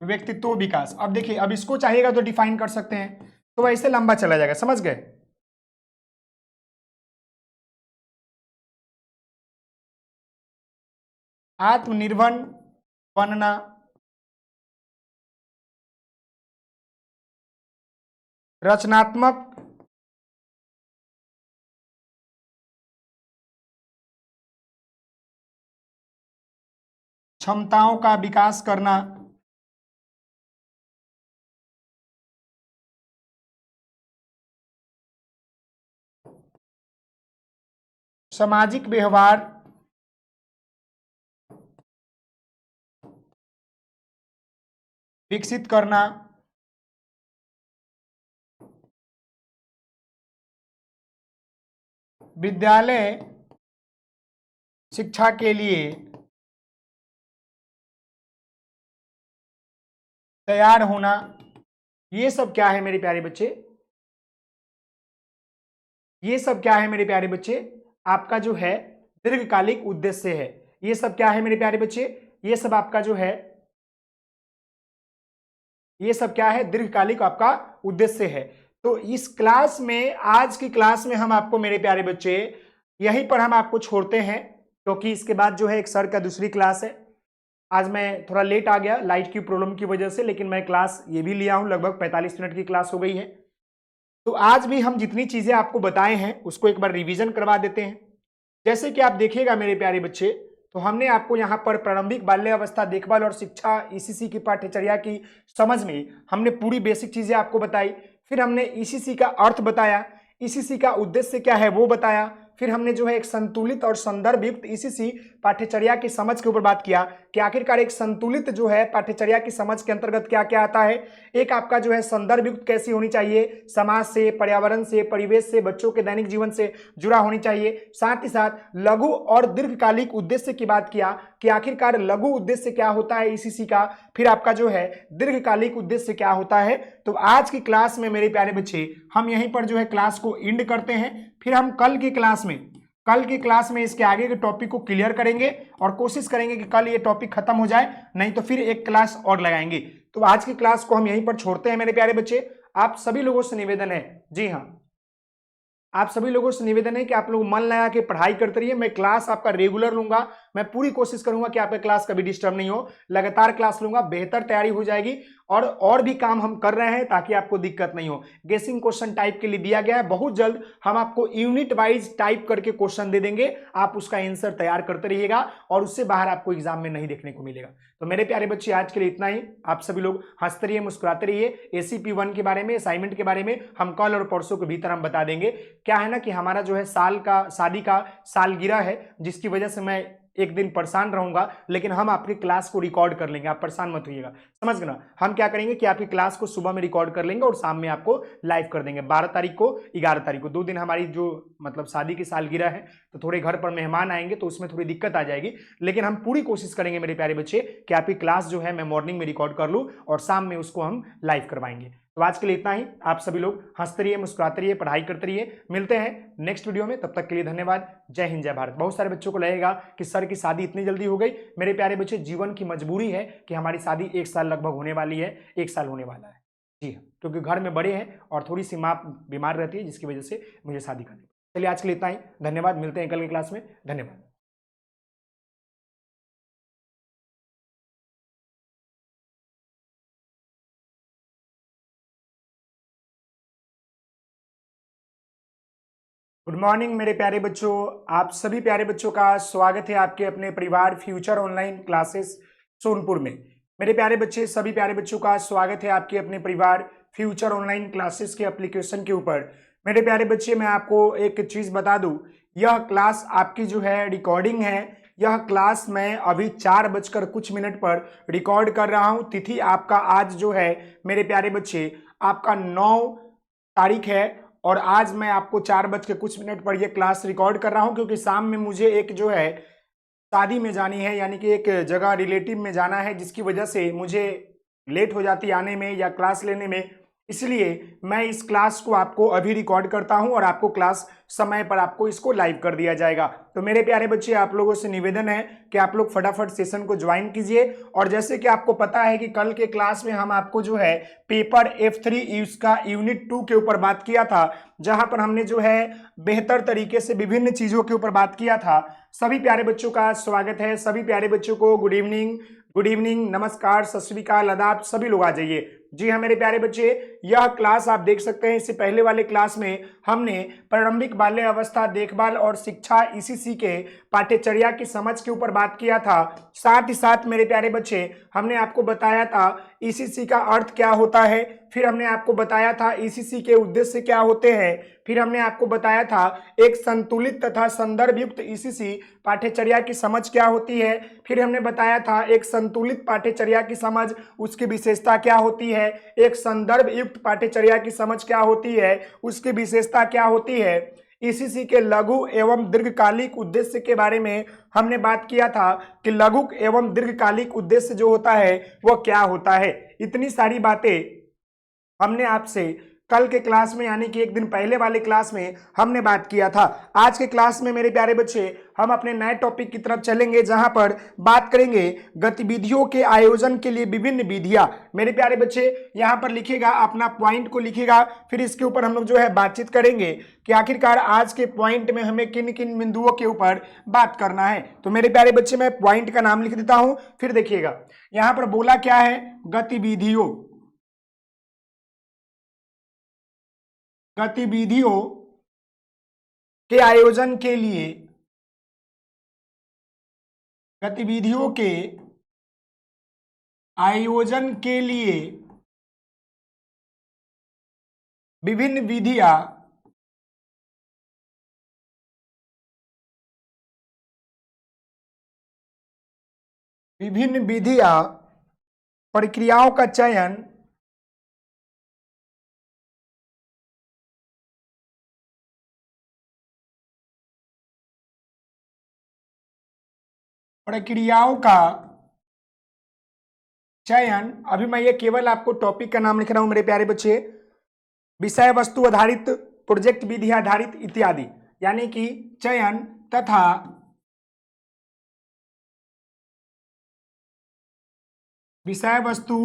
व्यक्तित्व विकास। अब देखिए, अब इसको चाहिएगा तो डिफाइन कर सकते हैं, तो ऐसे लंबा चला जाएगा, समझ गए? आत्मनिर्भर बनना, रचनात्मक क्षमताओं का विकास करना, सामाजिक व्यवहार विकसित करना, विद्यालय शिक्षा के लिए तैयार होना। ये सब क्या है मेरे प्यारे बच्चे? ये सब क्या है मेरे प्यारे बच्चे? आपका जो है दीर्घकालिक उद्देश्य है। ये सब क्या है मेरे प्यारे बच्चे? ये सब आपका जो है, ये सब क्या है? दीर्घकालिक आपका उद्देश्य है। तो इस क्लास में, आज की क्लास में हम आपको मेरे प्यारे बच्चे यहीं पर हम आपको छोड़ते हैं, क्योंकि इसके बाद जो है एक सर का दूसरी क्लास है। आज मैं थोड़ा लेट आ गया लाइट की प्रॉब्लम की वजह से, लेकिन मैं क्लास ये भी लिया हूं, लगभग 45 मिनट की क्लास हो गई है। तो आज भी हम जितनी चीजें आपको बताए हैं उसको एक बार रिवीजन करवा देते हैं। जैसे कि आप देखिएगा मेरे प्यारे बच्चे, तो हमने आपको यहाँ पर प्रारंभिक बाल्यावस्था देखभाल और शिक्षा ईसीसी की पाठ्यचर्या की समझ में हमने पूरी बेसिक चीजें आपको बताई। फिर हमने ईसीसी का अर्थ बताया, ईसीसी का उद्देश्य क्या है वो बताया। फिर हमने जो है एक संतुलित और संदर्भ युक्त ईसीसी पाठ्यचर्या की समझ के ऊपर बात किया कि आखिरकार एक संतुलित जो है पाठ्यचर्या की समझ के अंतर्गत क्या क्या आता है। एक आपका जो है संदर्भ युक्त कैसी होनी चाहिए, समाज से, पर्यावरण से, परिवेश से, बच्चों के दैनिक जीवन से जुड़ा होनी चाहिए। साथ ही साथ लघु और दीर्घकालिक उद्देश्य की बात किया कि आखिरकार लघु उद्देश्य क्या होता है ईसीसी का, फिर आपका जो है दीर्घकालिक उद्देश्य क्या होता है। तो आज की क्लास में मेरे प्यारे बच्चे हम यहीं पर जो है क्लास को एंड करते हैं। फिर हम कल की क्लास में इसके आगे के टॉपिक को क्लियर करेंगे और कोशिश करेंगे कि कल ये टॉपिक खत्म हो जाए, नहीं तो फिर एक क्लास और लगाएंगे। तो आज की क्लास को हम यहीं पर छोड़ते हैं मेरे प्यारे बच्चे। आप सभी लोगों से निवेदन है, जी हाँ, आप सभी लोगों से निवेदन है कि आप लोग मन लगा के पढ़ाई करते रहिए। मैं क्लास आपका रेगुलर लूंगा, मैं पूरी कोशिश करूंगा कि आपका क्लास कभी डिस्टर्ब नहीं हो। लगातार क्लास लूंगा, बेहतर तैयारी हो जाएगी। और भी काम हम कर रहे हैं ताकि आपको दिक्कत नहीं हो। गेसिंग क्वेश्चन टाइप के लिए दिया गया है, बहुत जल्द हम आपको यूनिट वाइज टाइप करके क्वेश्चन दे देंगे, आप उसका आंसर तैयार करते रहिएगा और उससे बाहर आपको एग्जाम में नहीं देखने को मिलेगा। तो मेरे प्यारे बच्चे आज के लिए इतना ही। आप सभी लोग हंसते रहिए, मुस्कुराते रहिए। ACP1 के बारे में, असाइनमेंट के बारे में हम कल और परसों के भीतर हम बता देंगे। क्या है ना कि हमारा जो है शादी का सालगिरह है, जिसकी वजह से मैं एक दिन परेशान रहूंगा, लेकिन हम आपकी क्लास को रिकॉर्ड कर लेंगे, आप परेशान मत होइएगा, समझ गए ना। हम क्या करेंगे कि आपकी क्लास को सुबह में रिकॉर्ड कर लेंगे और शाम में आपको लाइव कर देंगे। 12 तारीख को, 11 तारीख को 2 दिन हमारी जो मतलब शादी की सालगिरह है, तो थोड़े घर पर मेहमान आएंगे तो उसमें थोड़ी दिक्कत आ जाएगी, लेकिन हम पूरी कोशिश करेंगे मेरे प्यारे बच्चे कि आपकी क्लास जो है मैं मॉर्निंग में रिकॉर्ड कर लूँ और शाम में उसको हम लाइव करवाएंगे। तो आज के लिए इतना ही। आप सभी लोग हंसते रहिए, मुस्कुराते रहिए, पढ़ाई करते रहिए। मिलते हैं नेक्स्ट वीडियो में, तब तक के लिए धन्यवाद। जय हिंद, जय भारत। बहुत सारे बच्चों को लगेगा कि सर की शादी इतनी जल्दी हो गई। मेरे प्यारे बच्चे, जीवन की मजबूरी है कि हमारी शादी 1 साल लगभग होने वाली है, 1 साल होने वाला है। जी हाँ, क्योंकि घर में बड़े हैं और थोड़ी सी माँ बीमार रहती है, जिसकी वजह से मुझे शादी करनी। चलिए आज के लिए इतना ही, धन्यवाद, मिलते हैं कल की क्लास में, धन्यवाद। गुड मॉर्निंग मेरे प्यारे बच्चों, आप सभी प्यारे बच्चों का स्वागत है आपके अपने परिवार फ्यूचर ऑनलाइन क्लासेस सोनपुर में। मेरे प्यारे बच्चे, सभी प्यारे बच्चों का स्वागत है आपके अपने परिवार फ्यूचर ऑनलाइन क्लासेस के एप्लीकेशन के ऊपर। मेरे प्यारे बच्चे, मैं आपको एक चीज बता दूं, यह क्लास आपकी जो है रिकॉर्डिंग है। यह क्लास मैं अभी 4:00 पर रिकॉर्ड कर रहा हूं। तिथि आपका आज जो है मेरे प्यारे बच्चे, आपका 9 तारीख है और आज मैं आपको 4:00 पर यह क्लास रिकॉर्ड कर रहा हूं, क्योंकि शाम में मुझे एक जो है शादी में जानी है, यानी कि एक जगह रिलेटिव में जाना है, जिसकी वजह से मुझे लेट हो जाती आने में या क्लास लेने में। इसलिए मैं इस क्लास को आपको अभी रिकॉर्ड करता हूं और आपको क्लास समय पर आपको इसको लाइव कर दिया जाएगा। तो मेरे प्यारे बच्चे, आप लोगों से निवेदन है कि आप लोग फटाफट सेशन को ज्वाइन कीजिए। और जैसे कि आपको पता है कि कल के क्लास में हम आपको जो है पेपर F3 इसका यूनिट 2 के ऊपर बात किया था, जहां पर हमने जो है बेहतर तरीके से विभिन्न चीजों के ऊपर बात किया था। सभी प्यारे बच्चों का स्वागत है। सभी प्यारे बच्चों को गुड इवनिंग, गुड इवनिंग, नमस्कार, सत श्री अकाल, आदाब, सभी लोग आ जाइए। जी हाँ मेरे प्यारे बच्चे, यह क्लास आप देख सकते हैं, इससे पहले वाले क्लास में हमने प्रारंभिक बाल्य अवस्था देखभाल और शिक्षा ईसीसी के पाठ्यचर्या की समझ के ऊपर बात किया था। साथ ही साथ मेरे प्यारे बच्चे, हमने आपको बताया था ईसीसी का अर्थ क्या होता है, फिर हमने आपको बताया था ईसीसी के उद्देश्य क्या होते हैं, फिर हमने आपको बताया था एक संतुलित तथा संदर्भ युक्त ईसीसी पाठ्यचर्या की समझ क्या होती है, फिर हमने बताया था एक संतुलित पाठ्यचर्या की समझ, उसकी विशेषता क्या होती है, एक संदर्भ युक्त पाठ्यचर्या की समझ क्या होती है, उसकी विशेषता क्या होती है। ईसीसी के लघु एवं दीर्घकालिक उद्देश्य के बारे में हमने बात किया था कि लघु एवं दीर्घकालिक उद्देश्य जो होता है वह क्या होता है। इतनी सारी बातें हमने आपसे कल के क्लास में, यानी कि एक दिन पहले वाले क्लास में हमने बात किया था। आज के क्लास में मेरे प्यारे बच्चे, हम अपने नए टॉपिक की तरफ चलेंगे, जहां पर बात करेंगे गतिविधियों के आयोजन के लिए विभिन्न विधियां। मेरे प्यारे बच्चे, यहां पर लिखिएगा, अपना पॉइंट को लिखिएगा, फिर इसके ऊपर हम लोग जो है बातचीत करेंगे कि आखिरकार आज के पॉइंट में हमें किन किन बिंदुओं के ऊपर बात करना है। तो मेरे प्यारे बच्चे, मैं पॉइंट का नाम लिख देता हूं, फिर देखिएगा यहां पर बोला क्या है, गतिविधियों, गतिविधियों के आयोजन के लिए, गतिविधियों के आयोजन के लिए विभिन्न विधियां, विभिन्न विधियां, प्रक्रियाओं का चयन, प्रक्रियाओं का चयन। अभी मैं ये केवल आपको टॉपिक का नाम लिख रहा हूं मेरे प्यारे बच्चे, विषय वस्तु आधारित, प्रोजेक्ट विधि आधारित इत्यादि, यानी कि चयन तथा विषय वस्तु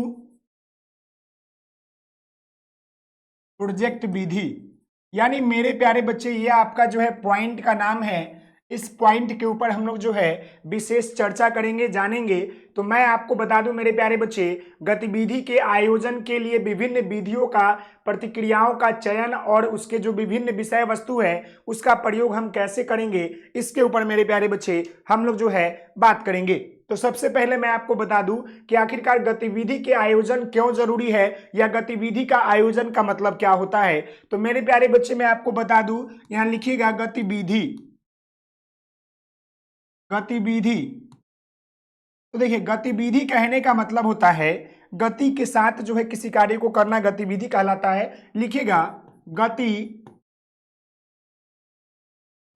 प्रोजेक्ट विधि, यानी मेरे प्यारे बच्चे ये आपका जो है पॉइंट का नाम है। इस पॉइंट के ऊपर हम लोग जो है विशेष चर्चा करेंगे, जानेंगे। तो मैं आपको बता दूं मेरे प्यारे बच्चे, गतिविधि के आयोजन के लिए विभिन्न विधियों का, प्रतिक्रियाओं का चयन और उसके जो विभिन्न विषय वस्तु है उसका प्रयोग हम कैसे करेंगे, इसके ऊपर मेरे प्यारे बच्चे हम लोग जो है बात करेंगे। तो सबसे पहले मैं आपको बता दूं कि आखिरकार गतिविधि के आयोजन क्यों जरूरी है, या गतिविधि का आयोजन का मतलब क्या होता है। तो मेरे प्यारे बच्चे, मैं आपको बता दूं, यहां लिखिएगा गतिविधि, गतिविधि। तो देखिए, गतिविधि कहने का मतलब होता है गति के साथ जो है किसी कार्य को करना, गतिविधि कहलाता है। लिखिएगा गति,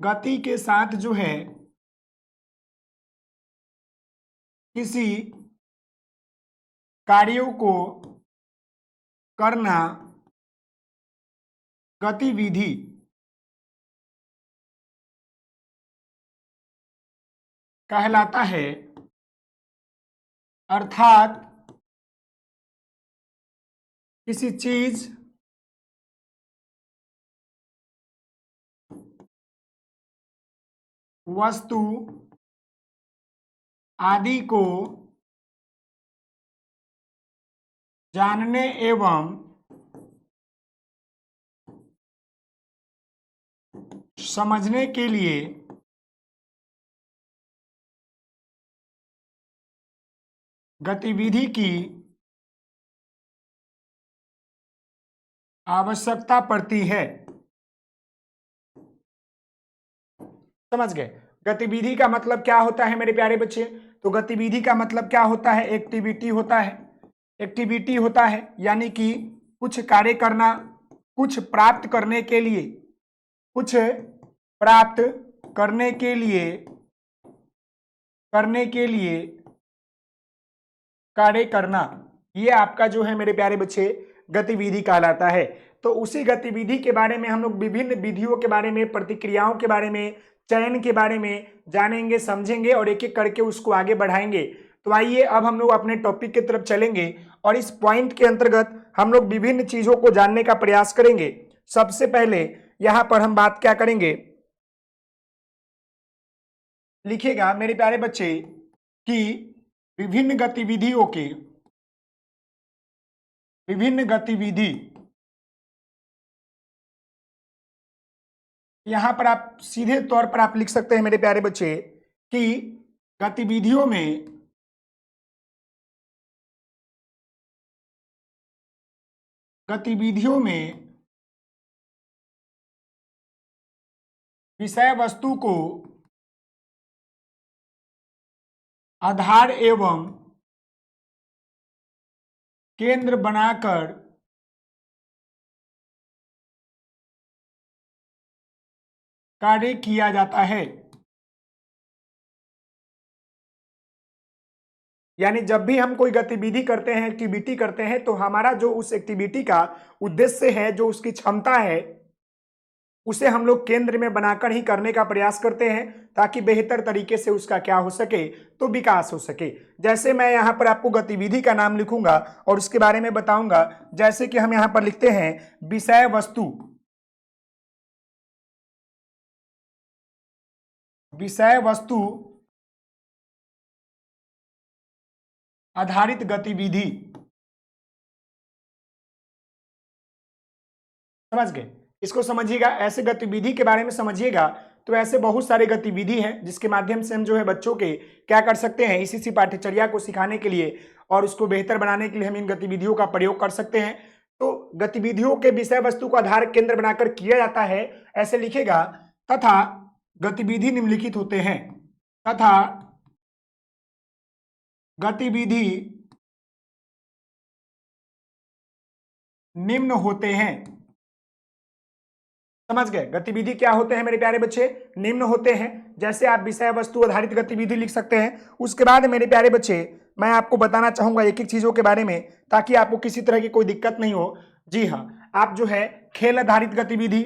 गति के साथ जो है किसी कार्यों को करना गतिविधि कहलाता है। अर्थात किसी चीज वस्तु आदि को जानने एवं समझने के लिए गतिविधि की आवश्यकता पड़ती है। समझ गए? गतिविधि का मतलब क्या होता है मेरे प्यारे बच्चे? तो गतिविधि का मतलब क्या होता है? एक्टिविटी होता है। एक्टिविटी होता है यानी कि कुछ कार्य करना, कुछ प्राप्त करने के लिए, कुछ प्राप्त करने के लिए कार्य करना, ये आपका जो है मेरे प्यारे बच्चे गतिविधि कहलाता है। तो उसी गतिविधि के बारे में हम लोग विभिन्न विधियों के बारे में, प्रतिक्रियाओं के बारे में, चयन के बारे में जानेंगे, समझेंगे और एक एक करके उसको आगे बढ़ाएंगे। तो आइए अब हम लोग अपने टॉपिक की तरफ चलेंगे और इस पॉइंट के अंतर्गत हम लोग विभिन्न चीजों को जानने का प्रयास करेंगे। सबसे पहले यहां पर हम बात क्या करेंगे, लिखिएगा मेरे प्यारे बच्चे कि विभिन्न गतिविधि, यहां पर आप सीधे तौर पर आप लिख सकते हैं मेरे प्यारे बच्चे कि गतिविधियों में विषय वस्तु को आधार एवं केंद्र बनाकर कार्य किया जाता है। यानी जब भी हम कोई गतिविधि करते हैं, एक्टिविटी करते हैं, तो हमारा जो उस एक्टिविटी का उद्देश्य है, जो उसकी क्षमता है, उसे हम लोग केंद्र में बनाकर ही करने का प्रयास करते हैं ताकि बेहतर तरीके से उसका क्या हो सके, तो विकास हो सके। जैसे मैं यहां पर आपको गतिविधि का नाम लिखूंगा और उसके बारे में बताऊंगा। जैसे कि हम यहां पर लिखते हैं विषय वस्तु आधारित गतिविधि। समझ गए? इसको समझिएगा, ऐसे गतिविधि के बारे में समझिएगा। तो ऐसे बहुत सारे गतिविधि हैं जिसके माध्यम से हम जो है बच्चों के क्या कर सकते हैं, इसी पाठ्यचर्या को सिखाने के लिए और उसको बेहतर बनाने के लिए हम इन गतिविधियों का प्रयोग कर सकते हैं। तो गतिविधियों के विषय वस्तु को आधार केंद्र बनाकर किया जाता है, ऐसे लिखेगा। तथा गतिविधि निम्नलिखित होते हैं, तथा गतिविधि निम्न होते हैं। समझ गए? गतिविधि क्या होते हैं मेरे प्यारे बच्चे? निम्न होते हैं। जैसे आप विषय वस्तु आधारित गतिविधि लिख सकते हैं। उसके बाद मेरे प्यारे बच्चे मैं आपको बताना चाहूंगा एक एक चीजों के बारे में, ताकि आपको किसी तरह की कोई दिक्कत नहीं हो। जी हाँ, आप जो है खेल आधारित गतिविधि,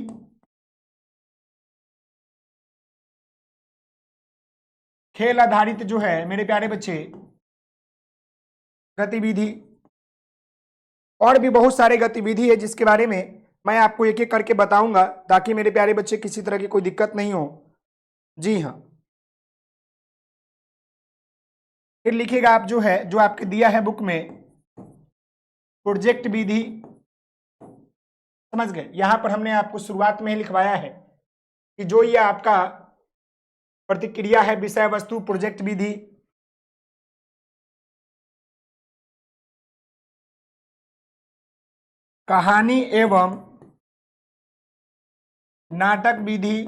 खेल आधारित जो है मेरे प्यारे बच्चे गतिविधि, और भी बहुत सारे गतिविधि है जिसके बारे में मैं आपको एक एक करके बताऊंगा ताकि मेरे प्यारे बच्चे किसी तरह की कोई दिक्कत नहीं हो। जी हाँ, फिर लिखिएगा आप जो है, जो आपके दिया है बुक में, प्रोजेक्ट विधि। समझ गए? यहां पर हमने आपको शुरुआत में ही लिखवाया है कि जो ये आपका प्रतिक्रिया है विषय वस्तु प्रोजेक्ट विधि, कहानी एवं नाटक विधि,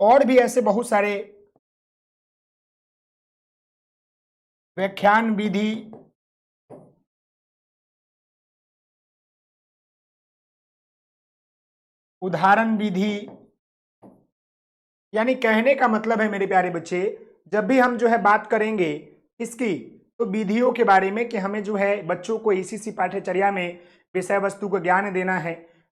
और भी ऐसे बहुत सारे, व्याख्यान विधि, उदाहरण विधि। यानी कहने का मतलब है मेरे प्यारे बच्चे, जब भी हम जो है बात करेंगे इसकी, तो विधियों के बारे में कि हमें जो है बच्चों को इसी पाठ्यचर्या में विषय वस्तु को ज्ञान देना है,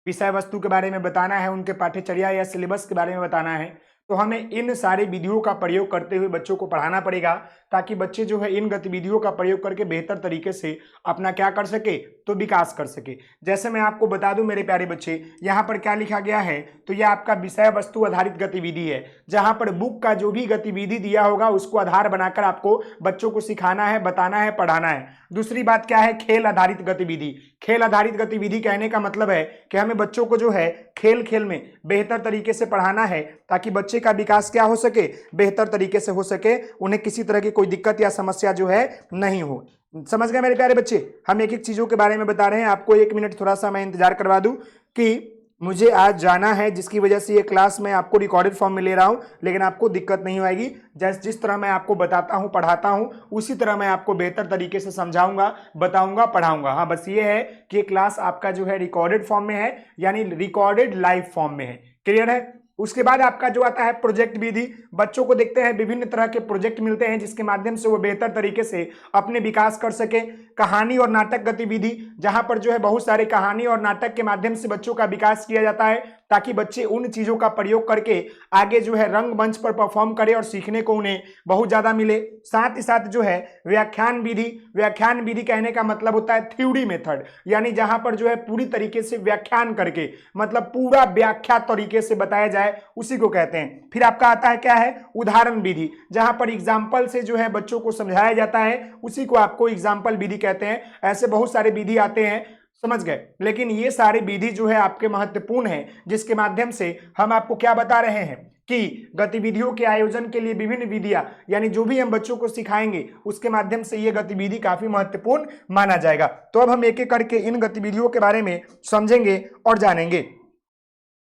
विषय वस्तु के बारे में बताना है, उनके पाठ्यचर्या या सिलेबस के बारे में बताना है। तो हमें इन सारे विधियों का प्रयोग करते हुए बच्चों को पढ़ाना पड़ेगा, ताकि बच्चे जो है इन गतिविधियों का प्रयोग करके बेहतर तरीके से अपना क्या कर सके, तो विकास कर सके। जैसे मैं आपको बता दूं मेरे प्यारे बच्चे, यहाँ पर क्या लिखा गया है, तो यह आपका विषय वस्तु आधारित गतिविधि है, जहां पर बुक का जो भी गतिविधि दिया होगा उसको आधार बनाकर आपको बच्चों को सिखाना है, बताना है, पढ़ाना है। दूसरी बात क्या है, खेल आधारित गतिविधि। खेल आधारित गतिविधि कहने का मतलब है कि हमें बच्चों को जो है खेल खेल में बेहतर तरीके से पढ़ाना है, ताकि बच्चे का विकास क्या हो सके, बेहतर तरीके से हो सके, उन्हें किसी तरह की कोई दिक्कत या समस्या जो है नहीं हो। समझ गए मेरे प्यारे बच्चे? हम एक एक चीजों के बारे में बता रहे हैं। आपको 1 मिनट थोड़ा सा मैं इंतजार करवा दूं कि मुझे आज जाना है, जिसकी वजह से ये क्लास मैं आपको रिकॉर्डेड फॉर्म में ले रहा हूं, लेकिन आपको दिक्कत नहीं होगी। जिस तरह मैं आपको बताता हूं, पढ़ाता हूं, उसी तरह मैं आपको बेहतर तरीके से समझाऊंगा, बताऊंगा, पढ़ाऊंगा। हाँ, बस ये है कि ये क्लास आपका जो है रिकॉर्डेड फॉर्म में है, यानी रिकॉर्डेड लाइव फॉर्म में है। क्लियर है? उसके बाद आपका जो आता है प्रोजेक्ट विधि। बच्चों को देखते हैं विभिन्न तरह के प्रोजेक्ट मिलते हैं, जिसके माध्यम से वो बेहतर तरीके से अपने विकास कर सके। कहानी और नाटक गतिविधि, जहां पर जो है बहुत सारे कहानी और नाटक के माध्यम से बच्चों का विकास किया जाता है, ताकि बच्चे उन चीजों का प्रयोग करके आगे जो है रंगमंच पर परफॉर्म करें और सीखने को उन्हें बहुत ज्यादा मिले। साथ ही साथ जो है व्याख्यान विधि। व्याख्यान विधि कहने का मतलब होता है थ्योरी मेथड, यानी जहां पर जो है पूरी तरीके से व्याख्यान करके, मतलब पूरा व्याख्या तरीके से बताया जाए, उसी को कहते हैं। फिर आपका आता है क्या है, उदाहरण विधि, जहां पर एग्जाम्पल से जो है बच्चों को समझाया जाता है, उसी को आपको एग्जाम्पल विधि कहते हैं। ऐसे बहुत सारे विधि आते हैं, समझ गए? लेकिन ये सारे विधि जो है आपके महत्वपूर्ण है, जिसके माध्यम से हम आपको क्या बता रहे हैं कि गतिविधियों के आयोजन के लिए विभिन्न विधियां, यानी जो भी हम बच्चों को सिखाएंगे उसके माध्यम से ये गतिविधि काफी महत्वपूर्ण माना जाएगा। तो अब हम एक एक करके इन गतिविधियों के बारे में समझेंगे और जानेंगे।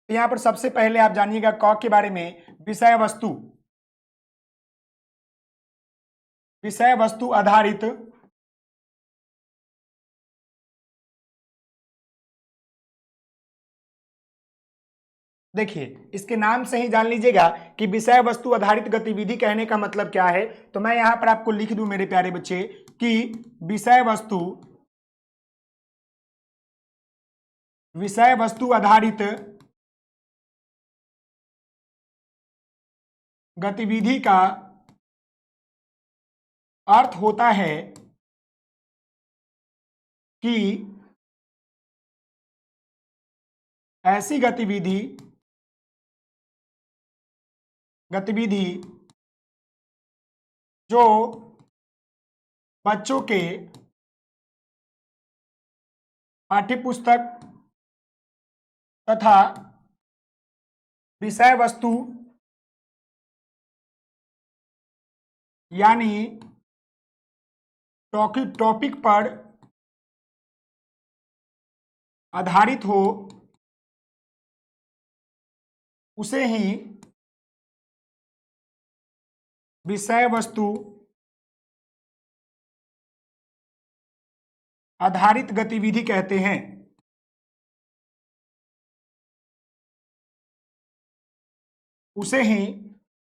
यहां पर सबसे पहले आप जानिएगा क के बारे में, विषय वस्तु। विषय वस्तु आधारित देखिए, इसके नाम से ही जान लीजिएगा कि विषय वस्तु आधारित गतिविधि कहने का मतलब क्या है। तो मैं यहां पर आपको लिख दूं मेरे प्यारे बच्चे कि विषय वस्तु आधारित गतिविधि का अर्थ होता है कि ऐसी गतिविधि जो बच्चों के पाठ्यपुस्तक तथा विषय वस्तु यानी टॉपिक पर आधारित हो, उसे ही विषय वस्तु आधारित गतिविधि कहते हैं। उसे ही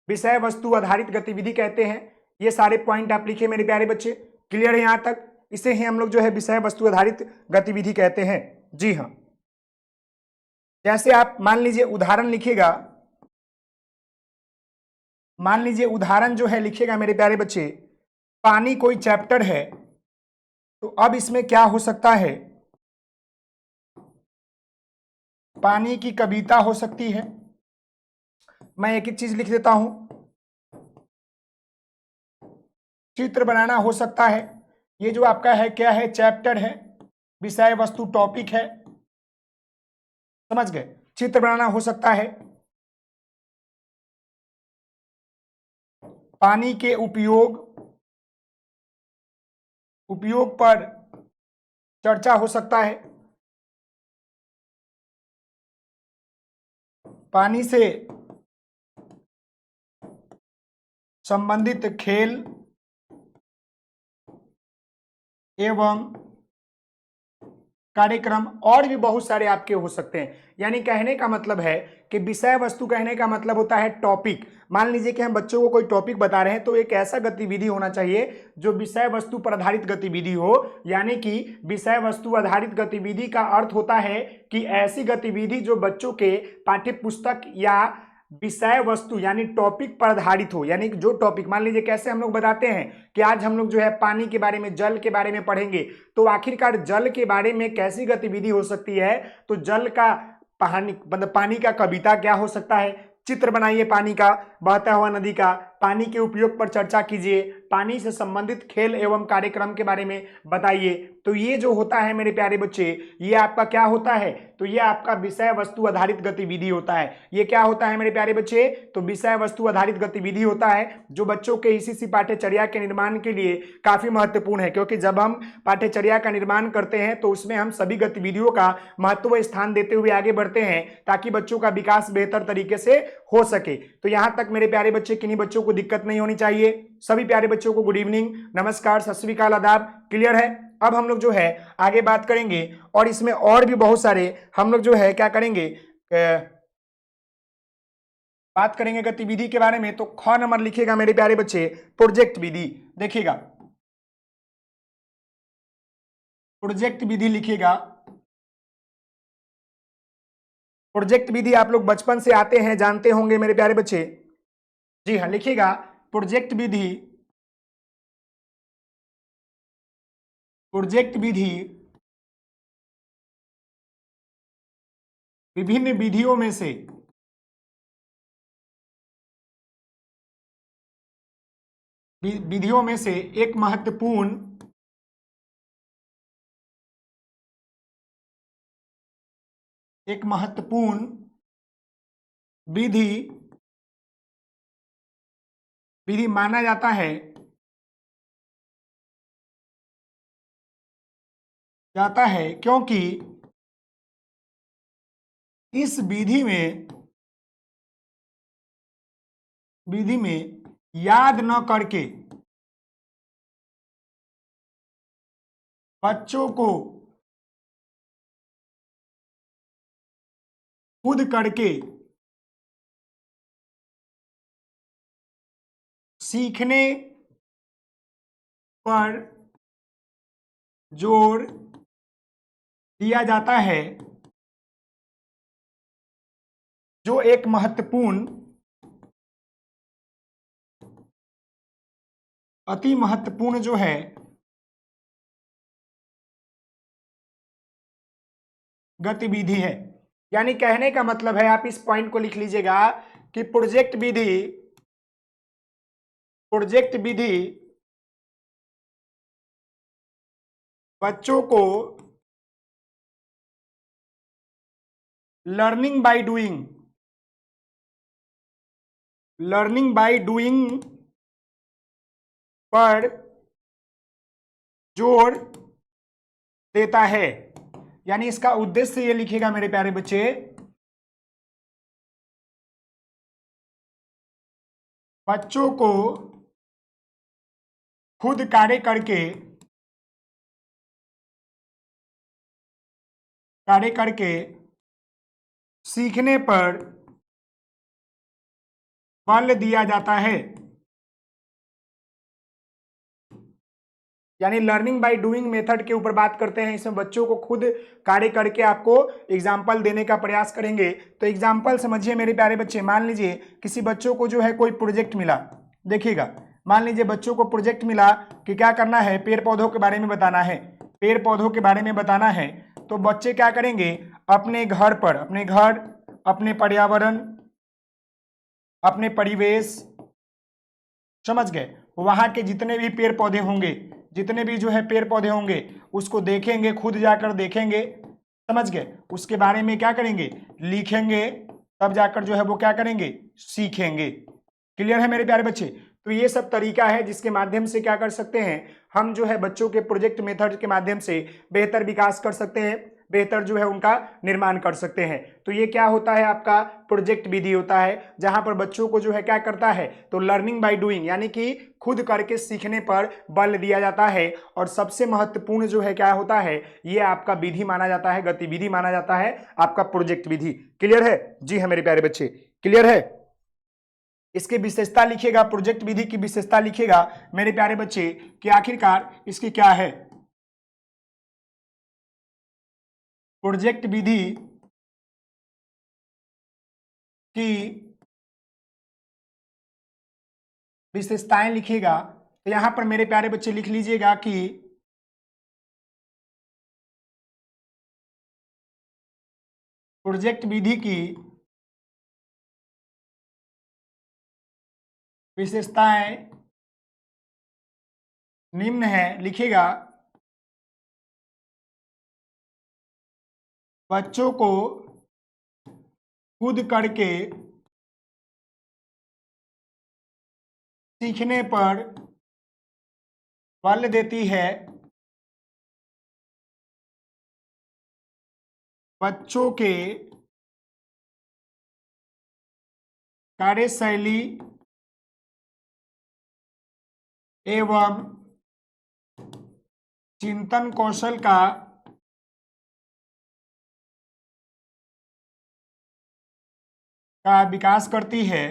विषय वस्तु आधारित गतिविधि कहते हैं। ये सारे पॉइंट आप लिखे मेरे प्यारे बच्चे। क्लियर है यहां तक? इसे ही हम लोग जो है विषय वस्तु आधारित गतिविधि कहते हैं। जी हाँ, जैसे आप मान लीजिए उदाहरण लिखिएगा, मान लीजिए उदाहरण जो है लिखिएगा मेरे प्यारे बच्चे, पानी कोई चैप्टर है, तो अब इसमें क्या हो सकता है, पानी की कविता हो सकती है। मैं एक एक चीज लिख देता हूं। चित्र बनाना हो सकता है। ये जो आपका है क्या है, चैप्टर है, विषय वस्तु टॉपिक है, समझ गए? चित्र बनाना हो सकता है। पानी के उपयोग पर चर्चा हो सकता है। पानी से संबंधित खेल एवं कार्यक्रम और भी बहुत सारे आपके हो सकते हैं। यानी कहने का मतलब है कि विषय वस्तु कहने का मतलब होता है टॉपिक। मान लीजिए कि हम बच्चों को कोई टॉपिक बता रहे हैं, तो एक ऐसा गतिविधि होना चाहिए जो विषय वस्तु पर आधारित गतिविधि हो। यानी कि विषय वस्तु आधारित गतिविधि का अर्थ होता है कि ऐसी गतिविधि जो बच्चों के पाठ्य पुस्तक या विषय वस्तु यानी टॉपिक पर आधारित हो, यानी जो टॉपिक, मान लीजिए कैसे हम लोग बताते हैं कि आज हम लोग जो है पानी के बारे में, जल के बारे में पढ़ेंगे, तो आखिरकार जल के बारे में कैसी गतिविधि हो सकती है, तो जल का पानी मतलब पानी का कविता क्या हो सकता है, चित्र बनाइए पानी का, बहता हुआ नदी का, पानी के उपयोग पर चर्चा कीजिए, पानी से संबंधित खेल एवं कार्यक्रम के बारे में बताइए। तो ये जो होता है मेरे प्यारे बच्चे, ये आपका क्या होता है, तो ये आपका विषय वस्तु आधारित गतिविधि होता है। ये क्या होता है मेरे प्यारे बच्चे, तो विषय वस्तु आधारित गतिविधि होता है, जो बच्चों के इसी पाठ्यचर्या के निर्माण के लिए काफी महत्वपूर्ण है, क्योंकि जब हम पाठ्यचर्या का निर्माण करते हैं तो उसमें हम सभी गतिविधियों का महत्व स्थान देते हुए आगे बढ़ते हैं, ताकि बच्चों का विकास बेहतर तरीके से हो सके। तो यहां तक मेरे प्यारे बच्चे किन्हीं बच्चों को दिक्कत नहीं होनी चाहिए। सभी प्यारे बच्चों को गुड इवनिंग, नमस्कार, सत श्री अकाल, आदाब। क्लियर है? अब हम लोग जो है आगे बात करेंगे, और इसमें और भी बहुत सारे हम लोग जो है क्या करेंगे, बात करेंगे गतिविधि के बारे में। तो ख नंबर लिखिएगा मेरे प्यारे बच्चे, प्रोजेक्ट विधि। देखिएगा, प्रोजेक्ट विधि लिखिएगा। प्रोजेक्ट विधि आप लोग बचपन से आते हैं, जानते होंगे मेरे प्यारे बच्चे। जी हाँ, लिखिएगा प्रोजेक्ट विधि। प्रोजेक्ट विधि विभिन्न विधियों में से एक महत्वपूर्ण विधि माना जाता है, क्योंकि इस विधि में याद न करके बच्चों को खुद करके सीखने पर जोर दिया जाता है, जो एक अति महत्वपूर्ण जो है गतिविधि है। यानी कहने का मतलब है, आप इस पॉइंट को लिख लीजिएगा कि प्रोजेक्ट विधि बच्चों को लर्निंग बाय डूइंग पर जोर देता है। यानी इसका उद्देश्य ये लिखिएगा मेरे प्यारे बच्चे, बच्चों को खुद कार्य करके सीखने पर बल दिया जाता है। यानी लर्निंग बाय डूइंग मेथड के ऊपर बात करते हैं। इसमें बच्चों को खुद कार्य करके आपको एग्जाम्पल देने का प्रयास करेंगे। तो एग्जाम्पल समझिए मेरे प्यारे बच्चे, मान लीजिए किसी बच्चों को जो है कोई प्रोजेक्ट मिला। देखिएगा, मान लीजिए बच्चों को प्रोजेक्ट मिला कि क्या करना है, पेड़ पौधों के बारे में बताना है। पेड़ पौधों के बारे में बताना है तो बच्चे क्या करेंगे, अपने घर, अपने पर्यावरण, अपने परिवेश, समझ गए, वहां के जितने भी पेड़ पौधे होंगे, उसको देखेंगे, खुद जाकर देखेंगे, समझ गए, उसके बारे में क्या करेंगे, लिखेंगे, तब जाकर जो है वो क्या करेंगे, सीखेंगे। क्लियर है मेरे प्यारे बच्चे? तो ये सब तरीका है जिसके माध्यम से क्या कर सकते हैं, हम जो है बच्चों के प्रोजेक्ट मेथड के माध्यम से बेहतर विकास कर सकते हैं, बेहतर जो है उनका निर्माण कर सकते हैं। तो ये क्या होता है, आपका प्रोजेक्ट विधि होता है, जहां पर बच्चों को जो है क्या करता है, तो लर्निंग बाय डूइंग यानी कि खुद करके सीखने पर बल दिया जाता है। और सबसे महत्वपूर्ण जो है क्या होता है, ये आपका विधि माना जाता है, गतिविधि माना जाता है, आपका प्रोजेक्ट विधि। क्लियर है? जी हाँ मेरे प्यारे बच्चे, क्लियर है? इसकी विशेषता लिखिएगा, प्रोजेक्ट विधि की विशेषता लिखिएगा मेरे प्यारे बच्चे कि आखिरकार इसकी क्या है। प्रोजेक्ट विधि की विशेषताएं लिखिएगा तो यहां पर मेरे प्यारे बच्चे लिख लीजिएगा कि प्रोजेक्ट विधि की विशेषताएं निम्न है। लिखिएगा बच्चों को खुद करके सीखने पर बल देती है। बच्चों के कार्यशैली एवं चिंतन कौशल का विकास करती है।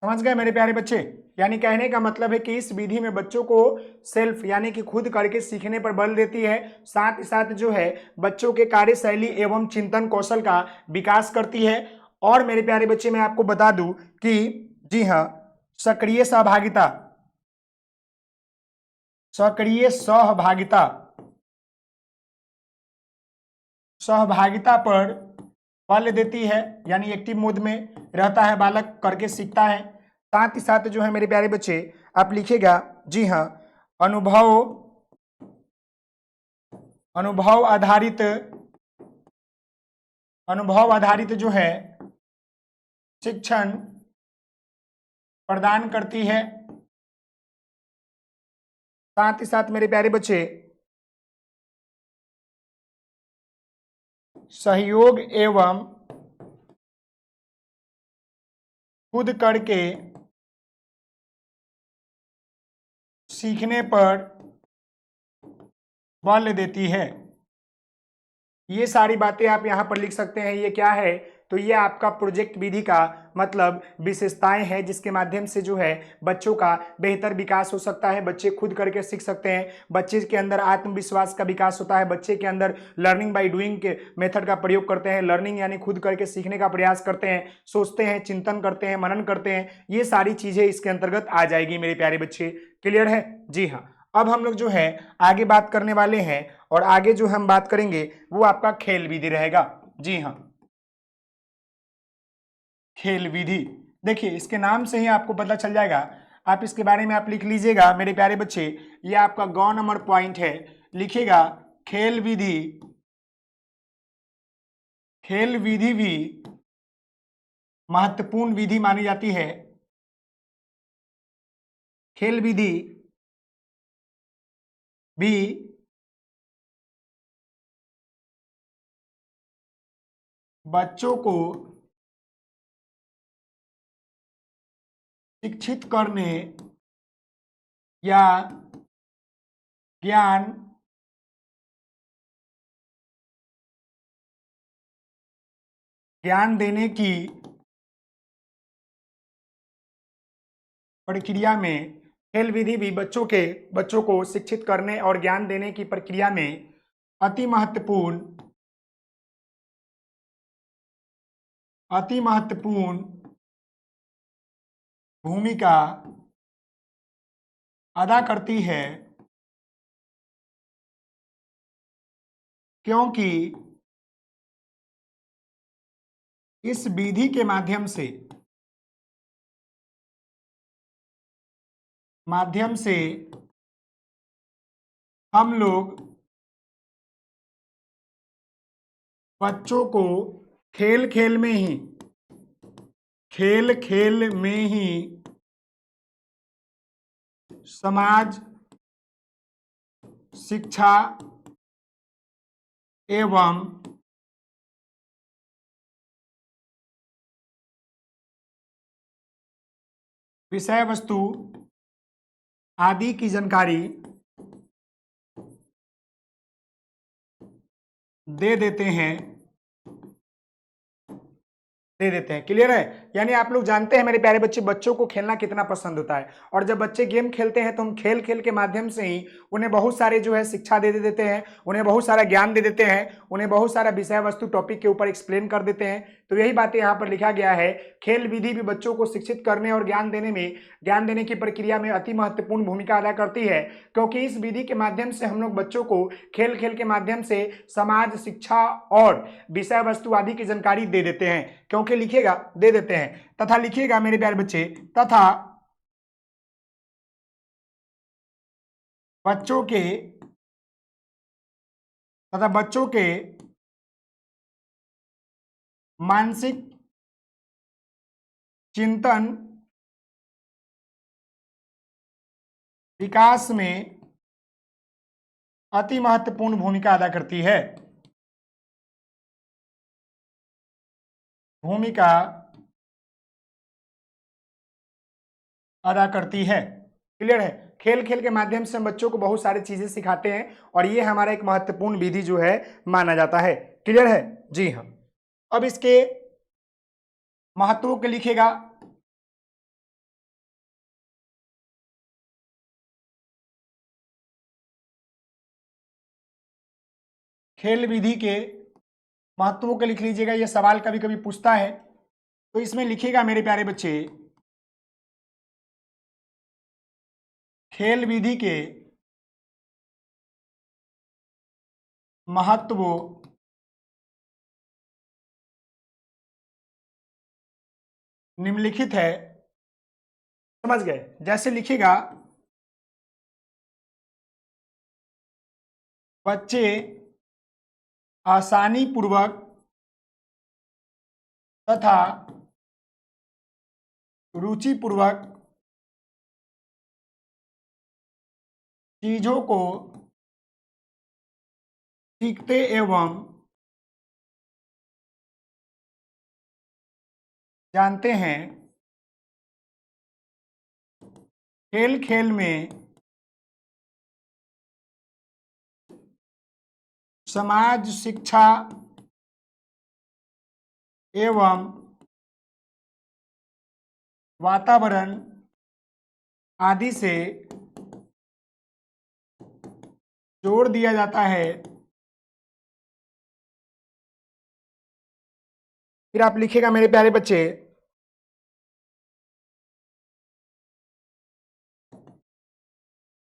समझ गए मेरे प्यारे बच्चे? यानी कहने का मतलब है कि इस विधि में बच्चों को सेल्फ यानी कि खुद करके सीखने पर बल देती है, साथ ही साथ जो है बच्चों के कार्यशैली एवं चिंतन कौशल का विकास करती है। और मेरे प्यारे बच्चे मैं आपको बता दूं कि जी हाँ, सक्रिय सहभागिता सहभागिता पर बल देती है, यानी एक्टिव मोड में रहता है बालक, करके सीखता है। साथ ही साथ जो है मेरे प्यारे बच्चे आप लिखिएगा जी हाँ, अनुभव आधारित जो है शिक्षण प्रदान करती है। साथ ही साथ मेरे प्यारे बच्चे सहयोग एवं खुद करके सीखने पर बल देती है। ये सारी बातें आप यहाँ पर लिख सकते हैं। ये क्या है? तो ये आपका प्रोजेक्ट विधि का मतलब विशेषताएं हैं, जिसके माध्यम से जो है बच्चों का बेहतर विकास हो सकता है। बच्चे खुद करके सीख सकते हैं, बच्चे के अंदर आत्मविश्वास का विकास होता है, बच्चे के अंदर लर्निंग बाय डूइंग के मेथड का प्रयोग करते हैं। लर्निंग यानी खुद करके सीखने का प्रयास करते हैं, सोचते हैं, चिंतन करते हैं, मनन करते हैं। ये सारी चीजें इसके अंतर्गत आ जाएगी मेरे प्यारे बच्चे। क्लियर है? जी हाँ। अब हम लोग जो है आगे बात करने वाले हैं, और आगे जो हम बात करेंगे वो आपका खेल विधि रहेगा। जी हाँ, खेल विधि। देखिए इसके नाम से ही आपको पता चल जाएगा, आप इसके बारे में आप लिख लीजिएगा मेरे प्यारे बच्चे। ये आपका गौ नंबर पॉइंट है। लिखिएगा खेल विधि। खेल विधि भी महत्वपूर्ण विधि मानी जाती है। खेल विधि भी बच्चों को शिक्षित करने या ज्ञान देने की प्रक्रिया में, खेल विधि भी बच्चों को शिक्षित करने और ज्ञान देने की प्रक्रिया में अति महत्वपूर्ण भूमिका अदा करती है, क्योंकि इस विधि के माध्यम से हम लोग बच्चों को खेल खेल में ही समाज शिक्षा एवं विषय वस्तु आदि की जानकारी दे देते हैं। क्लियर है? यानी आप लोग जानते हैं मेरे प्यारे बच्चे, बच्चों को खेलना कितना पसंद होता है, और जब बच्चे गेम खेलते हैं तो हम खेल खेल के माध्यम से ही उन्हें बहुत सारे जो है शिक्षा दे देते हैं, उन्हें बहुत सारा ज्ञान दे देते हैं, उन्हें बहुत सारा विषय वस्तु टॉपिक के ऊपर एक्सप्लेन कर देते हैं। तो यही बातें यहाँ पर लिखा गया है, खेल विधि भी बच्चों को शिक्षित करने और ज्ञान देने की प्रक्रिया में अति महत्वपूर्ण भूमिका अदा करती है, क्योंकि इस विधि के माध्यम से हम लोग बच्चों को खेल खेल के माध्यम से समाज, शिक्षा और विषय वस्तु आदि की जानकारी दे देते हैं। क्योंकि लिखिएगा, दे देते हैं, तथा लिखिएगा मेरे प्यारे बच्चे, तथा बच्चों के मानसिक चिंतन विकास में अति महत्वपूर्ण भूमिका अदा करती है। क्लियर है? खेल खेल के माध्यम से हम बच्चों को बहुत सारी चीजें सिखाते हैं और ये हमारा एक महत्वपूर्ण विधि जो है माना जाता है। क्लियर है? जी हाँ। अब इसके महत्वों के लिखेगा, खेल विधि के महत्वों के लिख लीजिएगा, ये सवाल कभी कभी पूछता है। तो इसमें लिखिएगा मेरे प्यारे बच्चे, खेल विधि के महत्व निम्नलिखित है। समझ गए? जैसे लिखिएगा, बच्चे आसानी पूर्वक तथा रुचि पूर्वक चीजों को सीखते एवं जानते हैं। खेल खेल में समाज, शिक्षा एवं वातावरण आदि से जोड़ दिया जाता है। फिर आप लिखिएगा मेरे प्यारे बच्चे,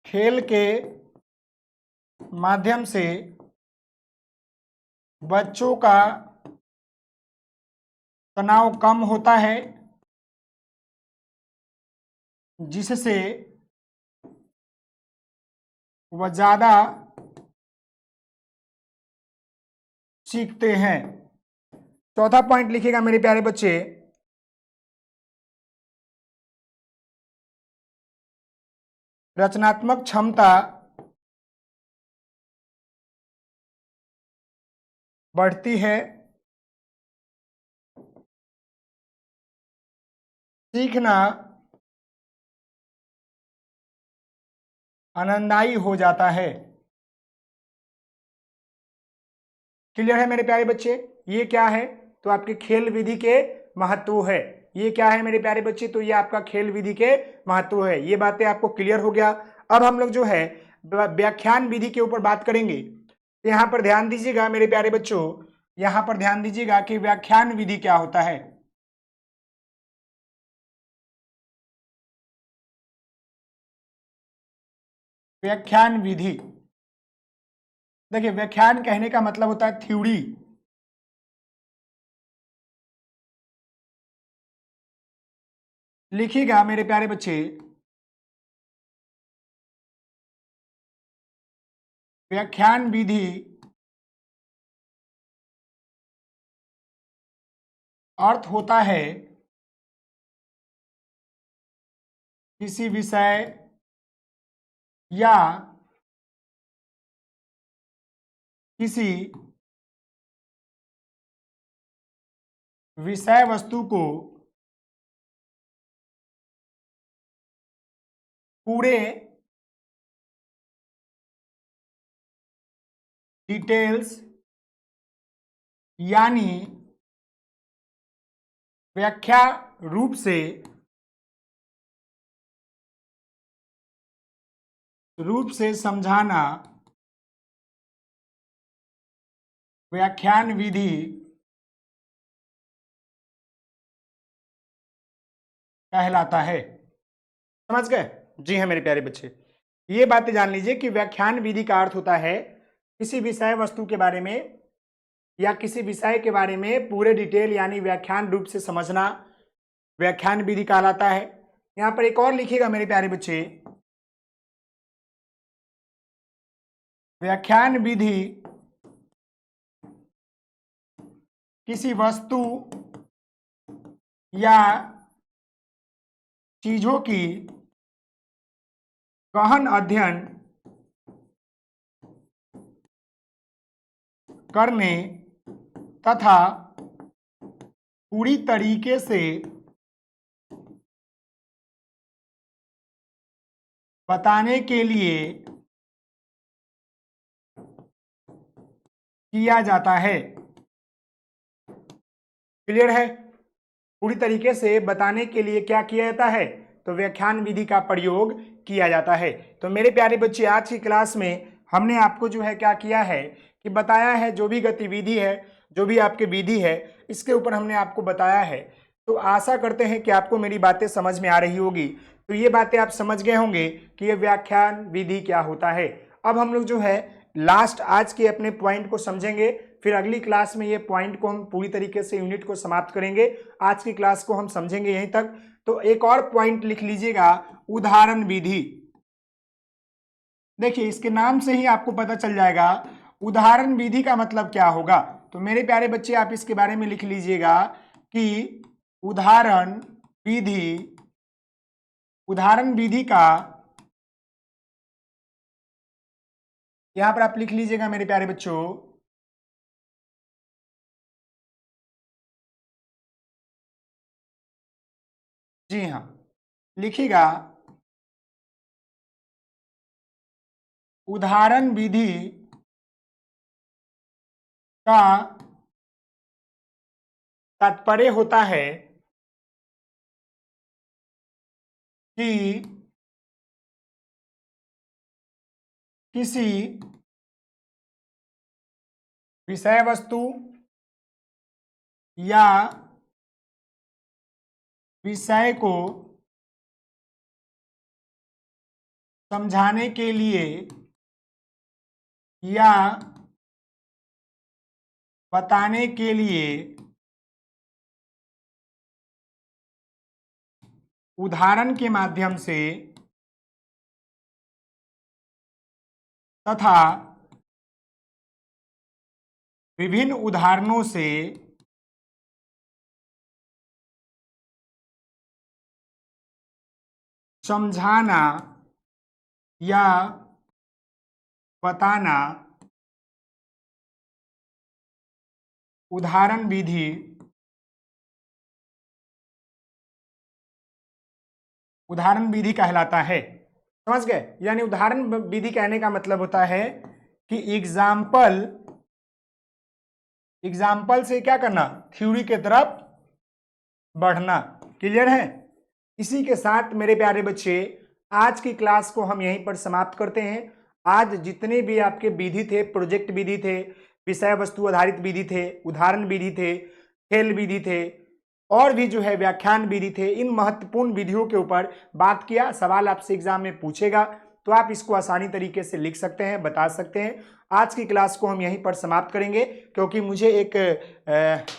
खेल के माध्यम से बच्चों का तनाव कम होता है, जिससे वह ज़्यादा सीखते हैं। चौथा पॉइंट लिखिएगा मेरे प्यारे बच्चे, रचनात्मक क्षमता बढ़ती है। सीखना आनंददायी हो जाता है। क्लियर है मेरे प्यारे बच्चे? ये क्या है? तो आपके खेल विधि के महत्व है। ये क्या है मेरे प्यारे बच्चे? तो ये आपका खेल विधि के महत्व है। ये बातें आपको क्लियर हो गया। अब हम लोग जो है व्याख्यान विधि के ऊपर बात करेंगे। तो यहाँ पर ध्यान दीजिएगा मेरे प्यारे बच्चों, यहाँ पर ध्यान दीजिएगा कि व्याख्यान विधि क्या होता है। व्याख्यान विधि, देखिए व्याख्यान कहने का मतलब होता है थ्योरी। लिखिएगा मेरे प्यारे बच्चे, व्याख्यान विधि अर्थ होता है किसी विषय या किसी विषय वस्तु को पूरे डिटेल्स यानी व्याख्या रूप से समझाना व्याख्यान विधि कहलाता है। समझ गए? जी हाँ मेरे प्यारे बच्चे, ये बातें जान लीजिए कि व्याख्यान विधि का अर्थ होता है किसी विषय वस्तु के बारे में या किसी विषय के बारे में पूरे डिटेल यानी व्याख्यान रूप से समझना व्याख्यान विधि कहलाता है। यहां पर एक और लिखिएगा मेरे प्यारे बच्चे, व्याख्यान विधि किसी वस्तु या चीजों की गहन अध्ययन करने तथा पूरी तरीके से बताने के लिए किया जाता है। क्लियर है? पूरी तरीके से बताने के लिए क्या किया जाता है? तो व्याख्यान विधि का प्रयोग किया जाता है। तो मेरे प्यारे बच्चे, आज की क्लास में हमने आपको जो है क्या किया है कि बताया है, जो भी गतिविधि है, जो भी आपकी विधि है, इसके ऊपर हमने आपको बताया है। तो आशा करते हैं कि आपको मेरी बातें समझ में आ रही होगी। तो ये बातें आप समझ गए होंगे कि ये व्याख्यान विधि क्या होता है। अब हम लोग जो है लास्ट आज के अपने पॉइंट को समझेंगे, फिर अगली क्लास में ये पॉइंट को हम पूरी तरीके से यूनिट को समाप्त करेंगे। आज की क्लास को हम समझेंगे यहीं तक। तो एक और पॉइंट लिख लीजिएगा, उदाहरण विधि। देखिए इसके नाम से ही आपको पता चल जाएगा उदाहरण विधि का मतलब क्या होगा। तो मेरे प्यारे बच्चे, आप इसके बारे में लिख लीजिएगा कि उदाहरण विधि का, यहां पर आप लिख लीजिएगा मेरे प्यारे बच्चों, जी हां, लिखिएगा उदाहरण विधि का तात्पर्य होता है कि किसी विषय वस्तु या विषय को समझाने के लिए या बताने के लिए उदाहरण के माध्यम से तथा विभिन्न उदाहरणों से समझाना या बताना उदाहरण विधि कहलाता है। समझ गए? यानी उदाहरण विधि कहने का मतलब होता है कि एग्जाम्पल से क्या करना, थ्योरी के तरफ बढ़ना। क्लियर है? इसी के साथ मेरे प्यारे बच्चे, आज की क्लास को हम यहीं पर समाप्त करते हैं। आज जितने भी आपके विधि थे, प्रोजेक्ट विधि थे, विषय वस्तु आधारित विधि थे, उदाहरण विधि थे, खेल विधि थे और भी जो है व्याख्यान विधि थे, इन महत्वपूर्ण विधियों के ऊपर बात किया। सवाल आपसे एग्जाम में पूछेगा तो आप इसको आसानी तरीके से लिख सकते हैं, बता सकते हैं। आज की क्लास को हम यहीं पर समाप्त करेंगे क्योंकि मुझे एक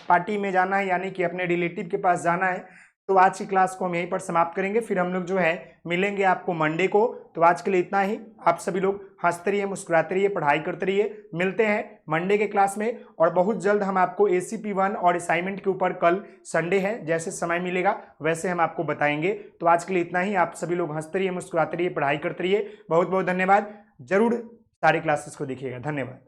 पार्टी में जाना है, यानी कि अपने रिलेटिव के पास जाना है। तो आज की क्लास को हम यहीं पर समाप्त करेंगे, फिर हम लोग जो है मिलेंगे आपको मंडे को। तो आज के लिए इतना ही। आप सभी लोग हंसते रहिए, मुस्कुराते रहिए, पढ़ाई करते रहिए। मिलते हैं मंडे के क्लास में और बहुत जल्द हम आपको ACP1 और असाइनमेंट के ऊपर, कल संडे है, जैसे समय मिलेगा वैसे हम आपको बताएंगे। तो आज के लिए इतना ही। आप सभी लोग हंसते रहिए, मुस्कुराते रहिए, पढ़ाई करते रहिए। बहुत बहुत धन्यवाद। जरूर सारे क्लासेस को देखिएगा। धन्यवाद।